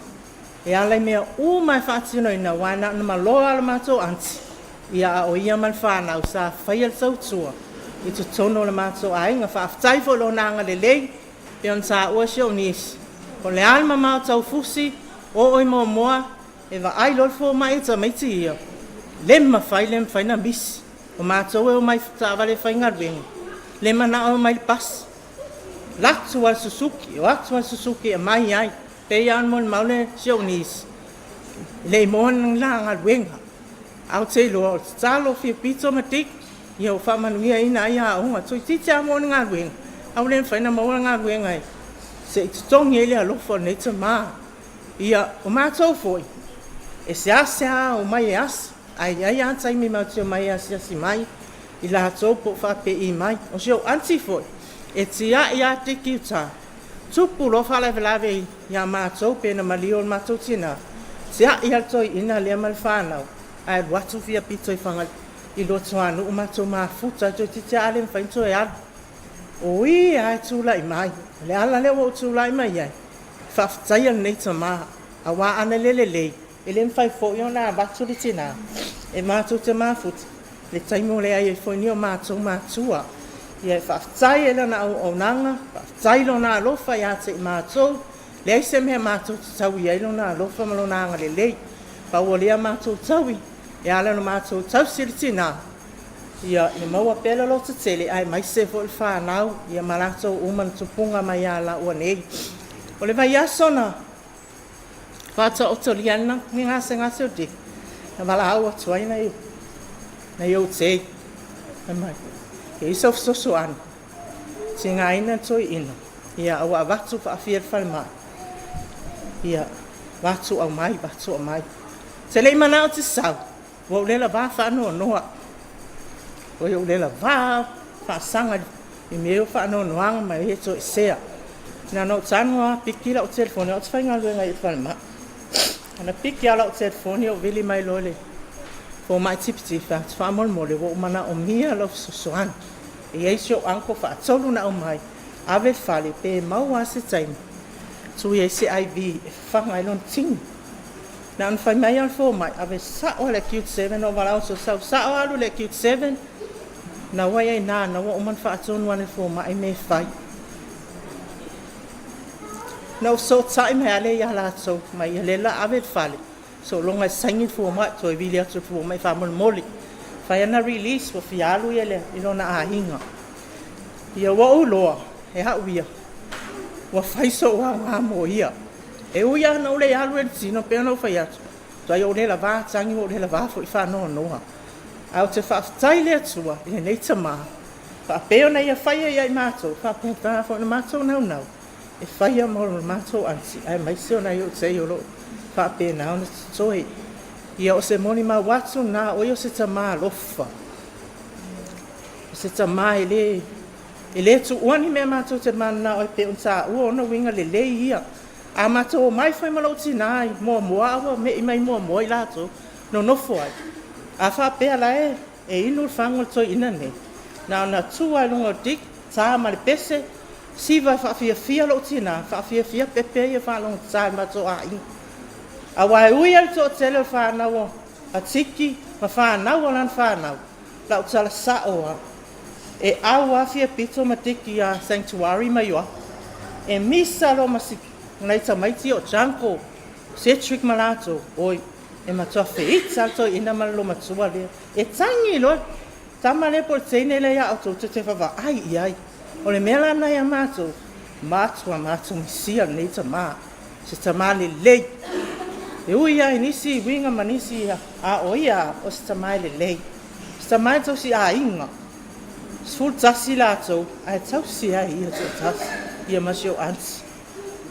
E alai mea mai whaatino ina wana na maloa ala mātou anti. Ia o ia man whanau sa whai al tau tua. I tu tono le mātou a inga whaftai fo lo nanga le lei, e on sa ua sio nisi. O le alma mau tau fusi, o oi moa, e wa ai lolfo mai e tamaiti ia. Lem whai na misi. O mātou e o mai whaavale whai ngarwenga. Lema na o mai pas. Latu al Suzuki, e mai ai. Pe an mon maule sio nis. Le mon la ngarwenga. Au te lo, talo fia pito matik. Ia o whamanuia ina ia a unga. Tui titia mon ngarwenga. Au len whai na maua ngarwenga e. Se tongi ele alofo nei te maa. Ia o mātou foi. E se asea o mai e as. Ai antai mi mautio mai e asi mai. I la tō po whape i mai. O seo anti foi. E tia i a te kiuta. Tupu lo whalawe i a mātou pēna malio o mātou tina. Tia i altoi ina lea mal whanau. Ai watu fia pito i whangal. I loto anu o mātou maa futa. Toi titia ale mwhainto e alu. Oi, ai tūla i mai. Le ala leo o tūla i mai ai. Whaftai al nei ta maa. A wā ana lelelei. E le mwhai fo i ona watu li tina. E mātou te maa futa. Le taimo le ai e whaini o mātou mātua. Ia e whaftai e lana au nanga. Whaftai lo nā alofa i ate i mātou. Le ai se mea mātou te tau i ailo nā alofa malo nanga le lei. Pau o lea mātou taui. E ala no mātou tau siri tina. Ia e maua pela lo te tele ai mai se fo il whanau. Ia malatou uman tupunga mai ala ua nei. O le vai asona. Whata o toliana. Ni ngase o dik. Na wala au atu aina iu. Na iau te. E iso fsoso anu. Te ngā ina toi ina. Ia au a watu pa awhia whalma. Ia watu au mai. Te lei mana o te sau. Wau lela wā whanua noa. Oi o lela wā whaasanga i meo whanua noanga mai he toi sea. Nā no tanua pikila o telefoni o te whainga luenga i whalma. Ana piki ala o telefoni o vili mai lole. O mai tipiti fa fa mole wo mana o mia lo sosoan e eisio anko fa tolu na o mai ave fale pe mau ase time tu ye se iv fa ngai lon ting na an fa mai al fo mai ave sa o le cute 7 o vala so sa o alu le cute 7 na wa ye na wo man fa tonu an fo mai me fai no so time ale ya la so mai le la ave fale so longa sangi fu mai to vilia to fu mai fa moli fa na release fo fialu ele ilona a hinga ia wa lo e ha uia wa fai so wa mo ia e uia no le alu e sino pe no fai atu to ai o le va sangi o le va fo fa no au te fa tai le tua e nei tama fa pe ona ia fai ia i mato fa pe ta fo na mato no e fai mo mato ansi ai mai se ona io sei lo fa pena ona toi ia o se moni ma watu na o yo se tama lofa se tama ele E le tu uani mea mātou te mana o pe un sa ua ona winga le ia. A mātou mai whai malau tina ai, mua awa me i mai mua i lātou, no nofo ai. A wha pēa la e inu whangol toi ina ne. Na ona tu ai lunga dik, tā ma le pese, siva whaafia lo tina, whaafia pepe ia whalonga tā mātou a inga. A wai ui al tō tele o whanau a tiki, ma whanau o lan whanau, la o tala sao a. E au awhia pito ma tiki a sanctuary mai oa. E misa lo masiki. Ngai ta maiti o Janko, Cedric Malato, oi, e matua feit salto ina malo matua le. E tangi lo, tama le por teine le ya auto te fava ai. O le mela na ya mato, matua misia nei ta ma. Se ta male le. E ui ai nisi winga manisi a oia o se ta male le. Se ta mai to si a inga. Sful tasi lato, ai tau si ai ia to tasi, ia masio ansi.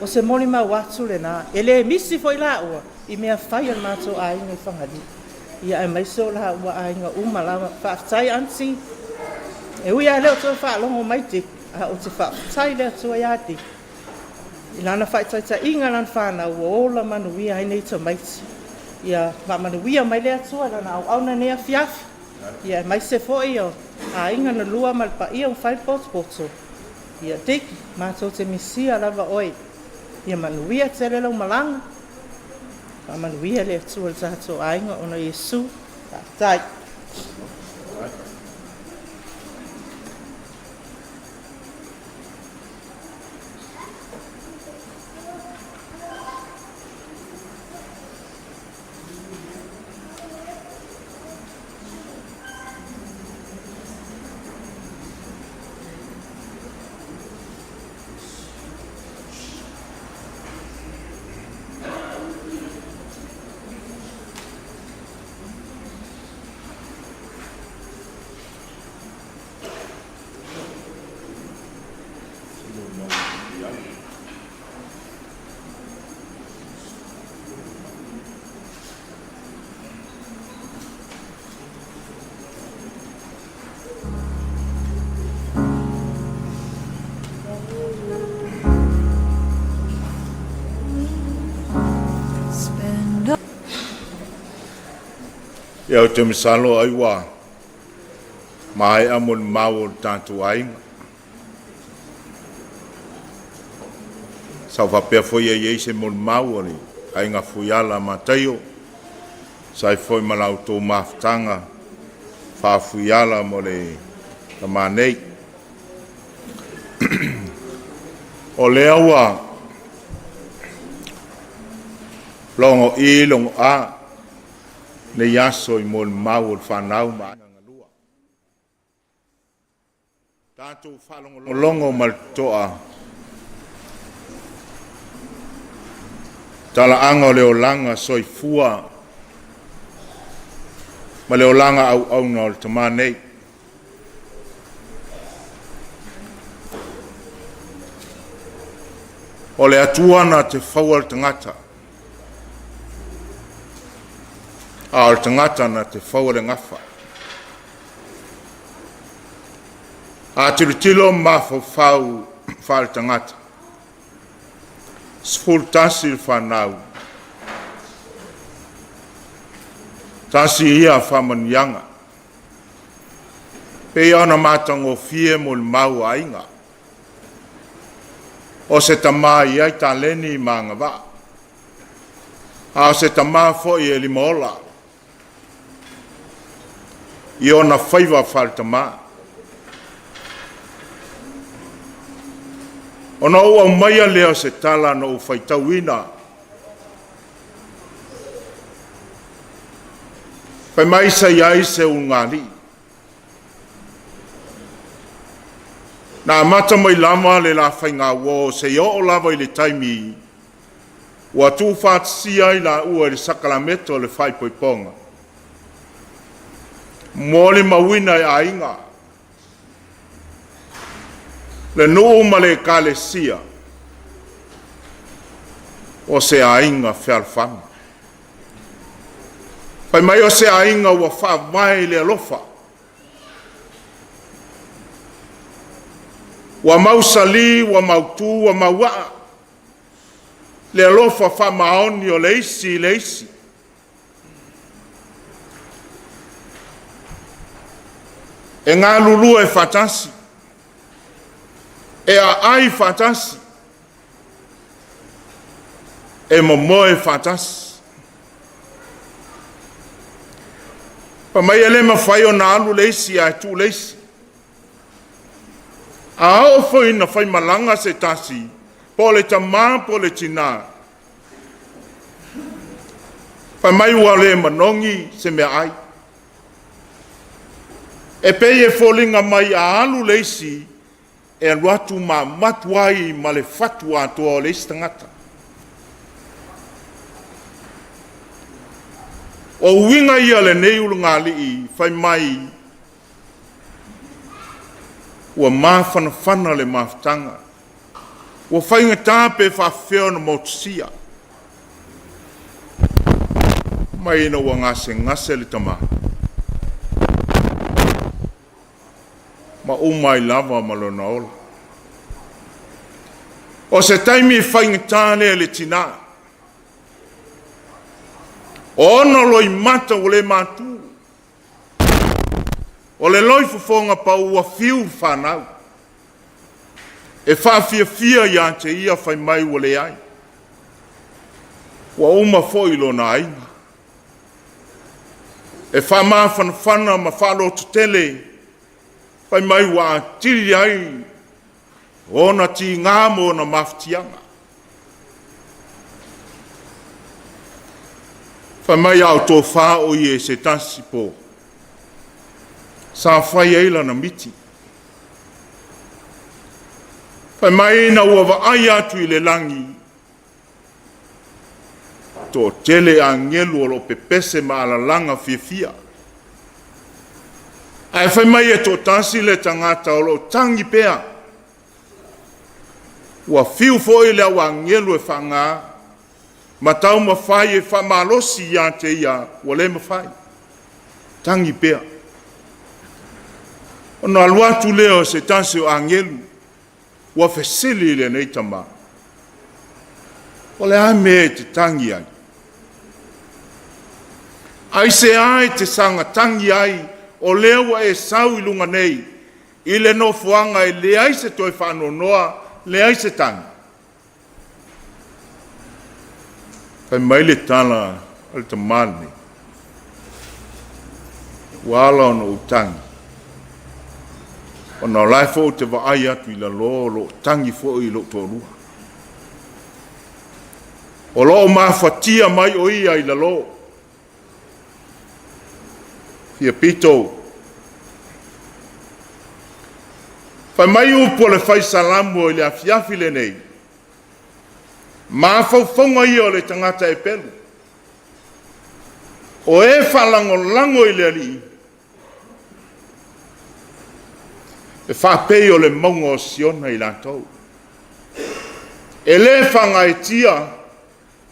O se moni ma watu le na, e le misi foi la ua, i mea whai an mātou a inga i whangari. Ia ai maiso la ua a inga umalawa, whaafitai ansi. E ui a leo tō whaalongo maiti, a o te whaafitai leo tō iati. I lana whaitai ta inga lan whana ua ola manuia ai nei tō maiti. Ia manuia mai lea tō lana au auna nea fiafi. Ia mai se foi o, a inga na lua malpa ia un whai poto. Ia teki, mātou te misia lava oi. Ia manuia te lelo malanga. Pa manuia le atua le tātou ainga ona Iesu. Tai. Ia o te misalo ai wā, mai amon mau o tātou ainga. Sau whapea foi ai eise mon mau ani, ainga fui ala mataio, sai foi malau tō maftanga, wha fui ala mo le tamanei. O lea wā, longo I longo a, ne yaso I mon mau o whanau ma ngangalua. Tātou whalongo maltoa. Tala anga o leo langa soi fua. Ma leo langa au na o tamanei. O le atuana te whaual tangata. A o tangata na te whauale ngafa. A tiritilo mafo whau tangata. Sful tasi whanau. Tasi ia whamanianga. Pe ana matango fie mo le mau ainga. O se tamai ai ta leni manga va. A se tama fo I e limola. I ona whaiva whaltama. Ona ua maia leo se tala no whaitauina. Pai mai sa iai se ungari. Na mata mai lama le la whainga wo se yo o lava I le taimi. Ua tu whatsi ai la ua le sakalameto le whaipoiponga. Mole mawina I ainga. Le nuu ma le kalesia. O se ainga whealwhanga. Pai mai o se ainga ua wha mai le alofa. Wa mausali, wa mautu, wa mawaa. Le alofa fa maoni o leisi. E ngā lulu e fatasi. E a ai fatasi. E momo e fatasi. Pa mai ele mawhai o nā alu leisi a tu leisi. A o fwoi na whai malanga se tasi. Po le tamā, po le tina. Pa mai ua le manongi se mea ai. E pei e fōlinga mai a alu leisi e aluatu ma matuai ma le fatu atoa o leisi tangata. O winga ia le nei ulu ngā lii, whai mai ua mawhanawhana le mawhtanga. Ua whainga tāpe whawheo na motusia. Mai ina ua ngase le tamā. Ma umai lava malona ola. O se taimi whainga tāne le tina. O ono loi mata o le matu. O le loi fufonga pa ua fiu whanau. E whawhia ia te ia whai mai o le ai. Wa uma foi lo na ainga. E whamawhanawhana ma whalo tutele. Whai mai wa tiri ai. Ona ti ngāmo na maftianga. Whai mai au tō whā o i e se tasi po. Sa whai eila na miti. Whai mai na ua wa ai atu i le langi. Tō tele a ngelu o lo pepese ma ala langa fia. Ai whai mai e tō tasi le tangata o lo tangi pea. Ua fiu foi le awa ngelu e whanga. Ma tau ma whai e whamalosi ia te ia. Ua le ma whai. Tangi pea. Ono aluatu leo se tasi o angelu. Ua whesili le nei tama. O le ame te tangi ai. Ai se ai te sanga tangi ai. O lewa e sau i lunga nei. I le no fuanga e le ai se toi whano noa. Le ai se tangi. Kai mai le tala al tamani. Wala ono utangi. Ona lai fo te wa ai atu i la lo tangi fo i lo tōrua. O lo mawhatia mai o ia i la lo. Fia pito. Whai mai upo le whai salamu o le afiafi le nei. Mawhauwhaunga ia o le tangata e pelu. O e whalango lango i le ali. E whapei o le maunga o siona i lātou. E le whanga e tia,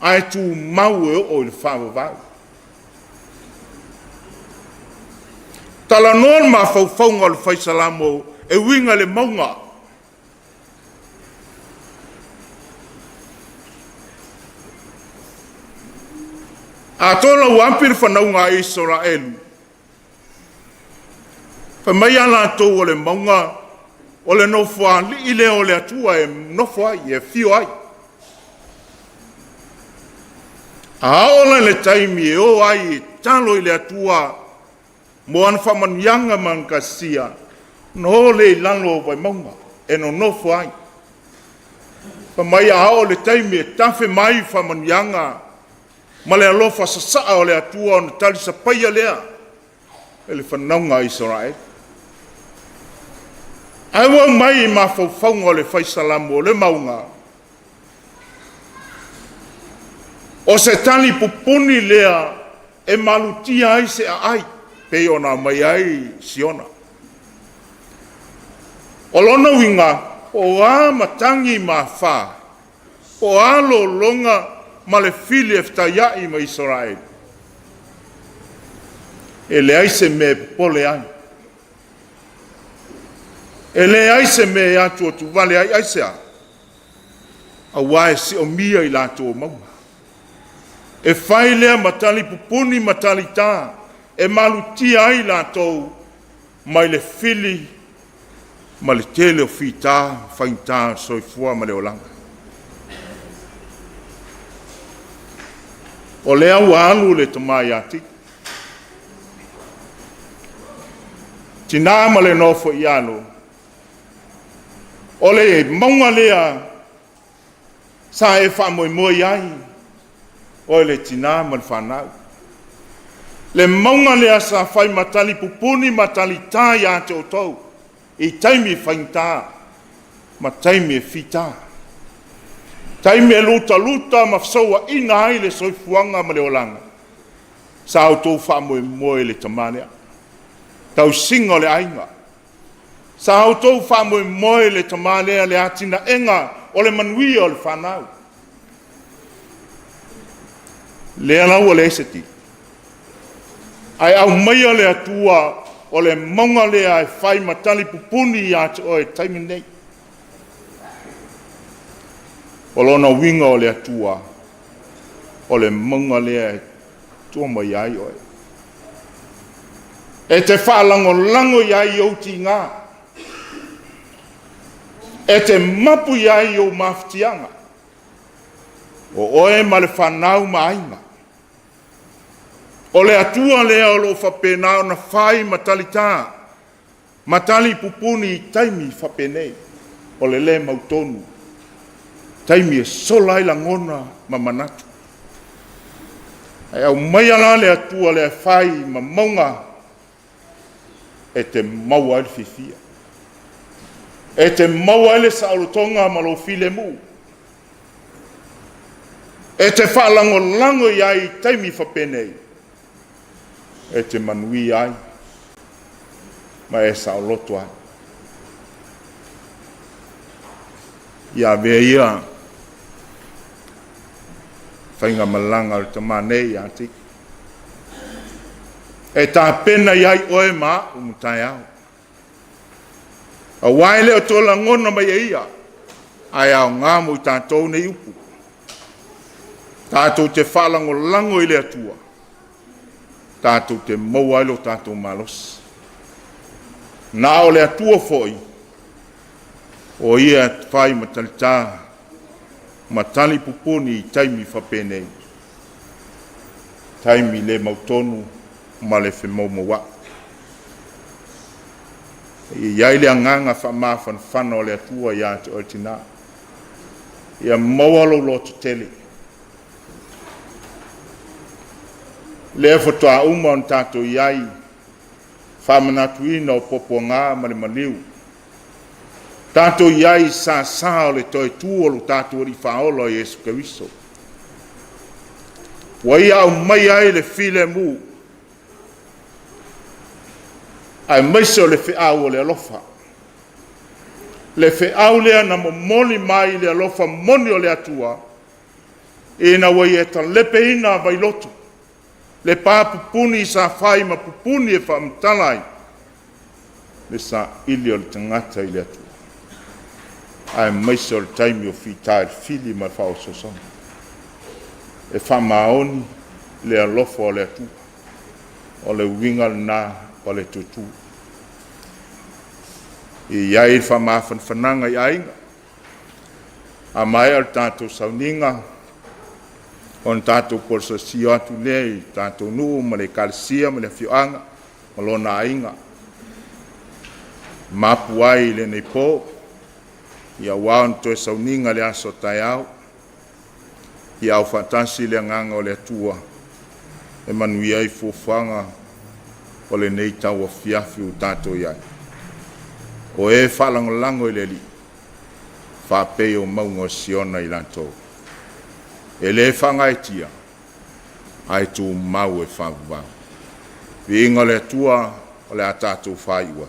ai tū mau e o le whawawau. Tala non ma whauwhaunga o le whaisalamo e winga le maunga. A tola wampir whanaunga i Israelu. Pa mai ala tō o le maunga, o le nofua, li ile o le atua e nofua ai, e fio ai. A ola le taimi e o ai, e talo i le atua, mo an whamanianga man kasia, no le lalo vai maunga, e no nofua ai. Pa mai a o le taimi e tafe mai whamanianga, ma le alofa sasaa o le atua, o na tali sa paia lea, e le whanaunga Israel. Ai wa mai ma whauwhaunga o le whaisalamu o le maunga. O se tali pupuni lea e malutia ai se ai. Pei ona mai ai siona. O lona winga o a matangi ma wha. O alo longa ma le fili e ftaiai ma Israel. E le ai se me pole ai. E le aise me atu o tu vale ai aise a. A wae si o mia I lato o maua. E whai lea matali pupuni matali tā. E malutia ai lato mai le fili ma le tele o fita whainta soifua ma le olanga. O le au alu le tamai ati. Tina ma le nofo I alu. O le maunga lea sa e wha moi moi ai. O le tina ma le whanau. Le maunga lea sa whai matali pupuni matali tā ia te o tau. I taimi whainta, ma taimi e fita. Taimi e luta luta ma whaua ina ai le soifuanga ma le olanga. Sa au tau wha moe moe le tamanea. Tau singa le ainga. Sa au tau wha moe moe le tamanea le atina enga o le manuia o le whanau. Le alau o le eseti. Ai au maia le atua o le maunga lea e whai matali pupuni ia te oe taimi nei. O lona winga o le atua, o le maunga lea e tua mai ai oe. E te whaalango lango iai o ti ngā. E te mapu iai o maftianga. O oe ma le whanau ma ainga. O le atua lea o lo whapenao na whai matali tā. Matali pupuni I taimi whapenei. O le le mautonu. Taimi e solai la ngona ma manatu. Ai au mai ala le atua le whai ma maunga. E te maua le fifia. E te maua le saulotonga ma lo file mu. E te whalango lango iai taimi whapenei. E te manui ai, ma e sa o loto ai. Ia vea ia, whainga malanga o te manei ati. E tā pena iai oe ma, umutai au. A waile o tola ngona mai e ia, ai au ngāmo I tātou nei upu. Tātou te whalango lango I le atua. Tātou te mauailo tātou malos. Nā o le atua foi, o ia whai matali tā, matali pupuni I taimi whapenei. Taimi le mautonu, ma le whemaumawa. Iai le anganga whamawhan whana o le atua ia te oitina. Ia maualo loto tele. Le fotoa uma on tātou iai, whamanatuina o popo ngā ma le maliu. Tātou iai sa o le toi tuolu tātou ori whaolo I Yesu Keriso. Wai au mai ai le file mu. Ai maiso le whiau o le alofa. Le whiau lea na momoli mai le alofa moni o le atua. E na wai e ta lepe ina vai loto. Le pā pupuni sa whai ma pupuni e whaamtalai. Le sa ili o le tangata I le atua. Ai maiso le taimi o whitai le fili ma whao sosona. E whamaoni le alofa o le atua. O le winga na o le tutu. I iai whamawhan whananga I ainga. A mai al tātou sauninga. On tātou korsa sio atu nei, tātou nuu, ma le kalsia, ma le fioanga, ma lona ainga. Mapu ai le nei pō, ia waon toe sauninga le aso tai au, ia au whatasi le nganga o le atua, e manui ai fuwhanga o le nei tau a fiafi u tātou iai. O e whalangolango I le li, whapei o maunga o siona I lantou. E le whangai tia, ai tū mau e whawau. Vi inga le tua o le atatou whaiua.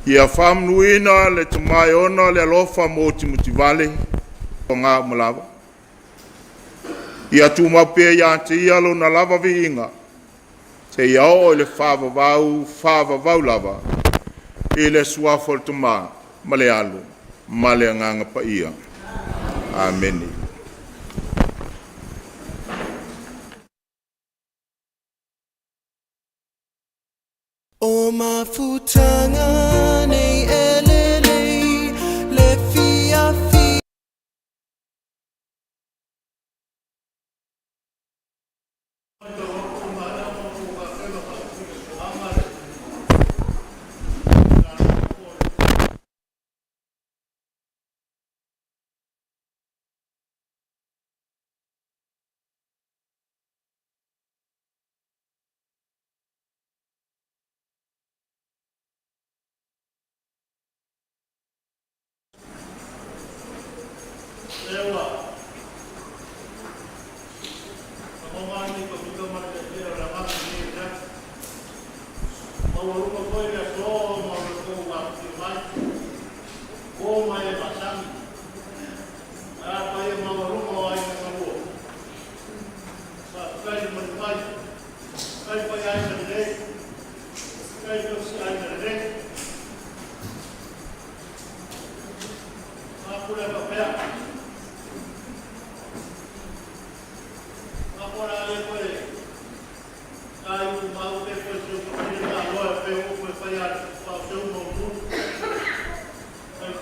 Ia whamnuina le tamai ona le alofa mo Timoti Vale o ngā malawa. Ia tūmapea ia te ialo na lava vi inga. Te iao le whāvavau lava. I le suafo le tuma ma le alu, ma le nganga pa ia. Amen. O mafutanga nei elelei le fiafi.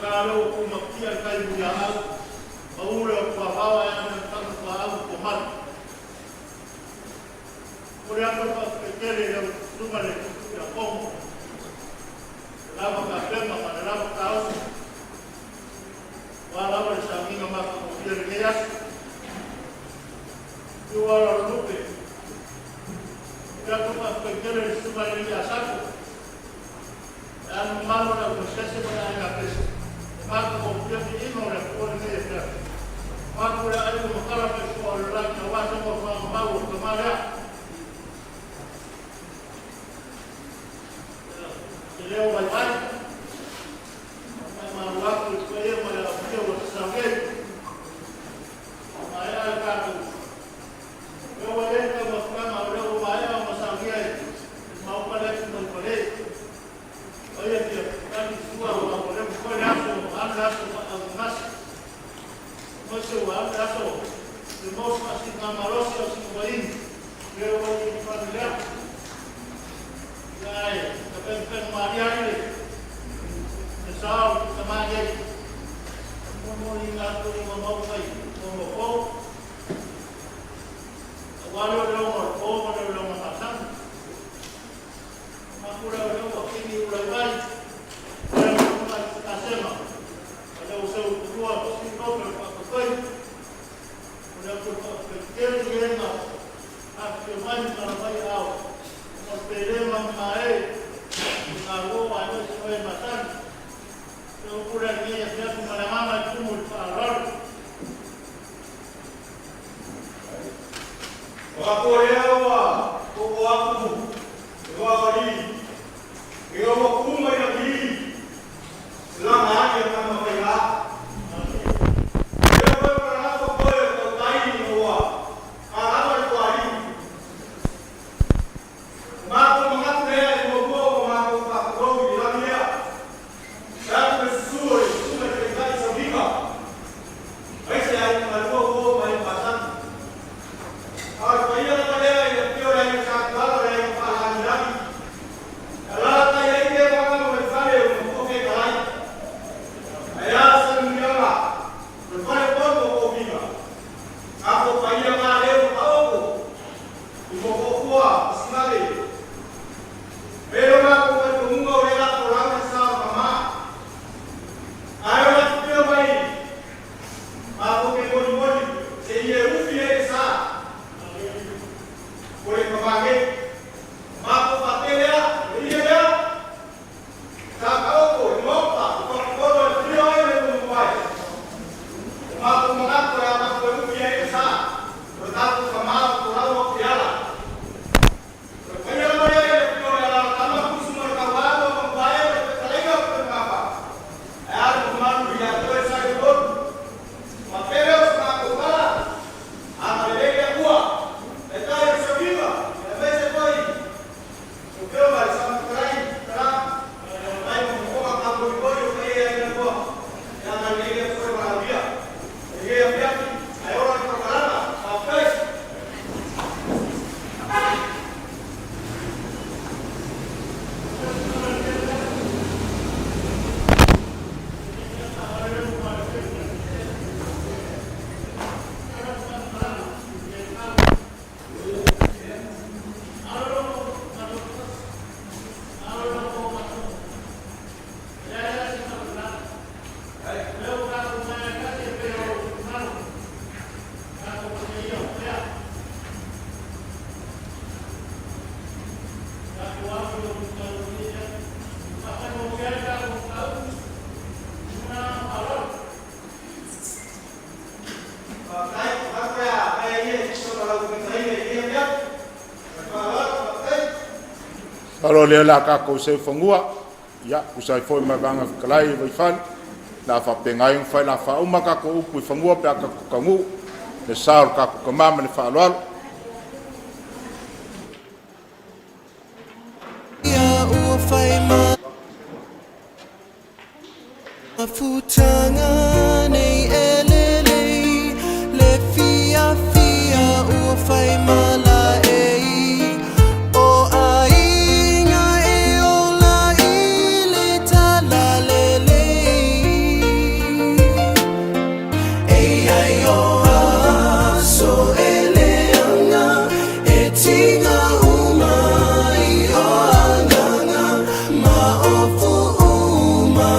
Kalau Alo le la ka ko se fangua ya ku sai foi ma banga kalai vai fan na fa pengai fa la fa uma ka ko pu fangua pe ka ko ngu le saur ka ko mama le fa lo ya u fai ma futanga nei elele le fia fia u fai ma la ei o ai nga e o la i le ta la le le ei ai o a so ele anga e tinga uma i o anga ma o fu uma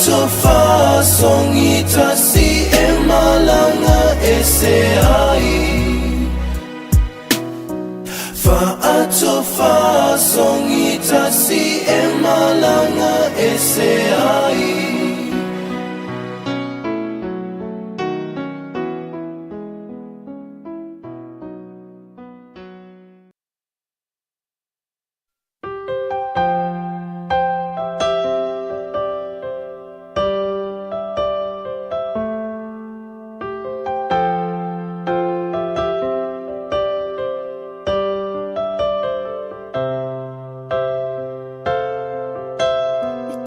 So far, song ita si emalanga ese ai. Fa song ita si emalanga ese ai.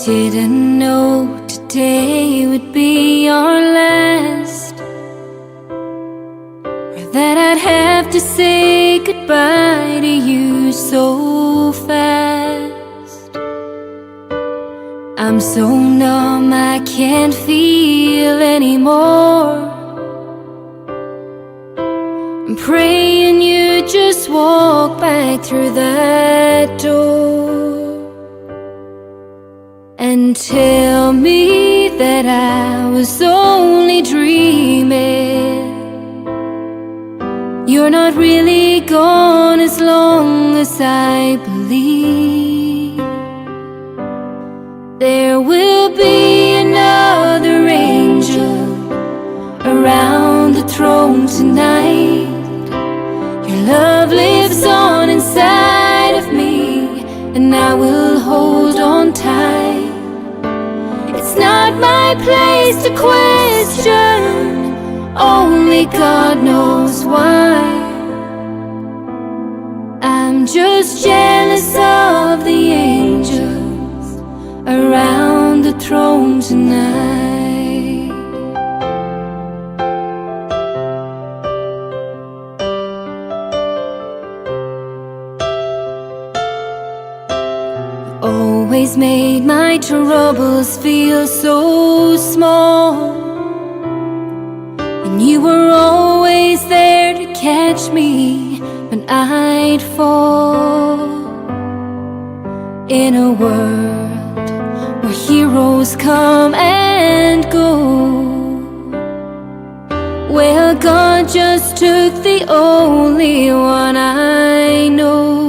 Didn't know today would be our last, or that I'd have to say goodbye to you so fast. I'm so numb I can't feel anymore. I'm praying you just walk back through that door and tell me that I was only dreaming. You're not really gone as long as I believe. There will be another angel around the throne tonight. Your love lives on inside of me, and I will hold on place to question. Only God knows why. I'm just jealous of the angels around the throne tonight. Always made my troubles feel so small, and you were always there to catch me when I'd fall. In a world where heroes come and go, well, God just took the only one I know.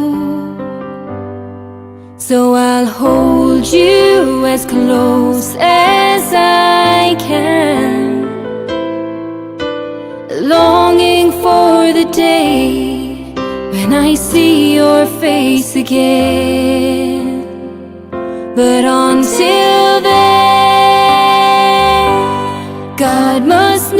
So I'll hold you as close as I can, longing for the day when I see your face again. But until then, God must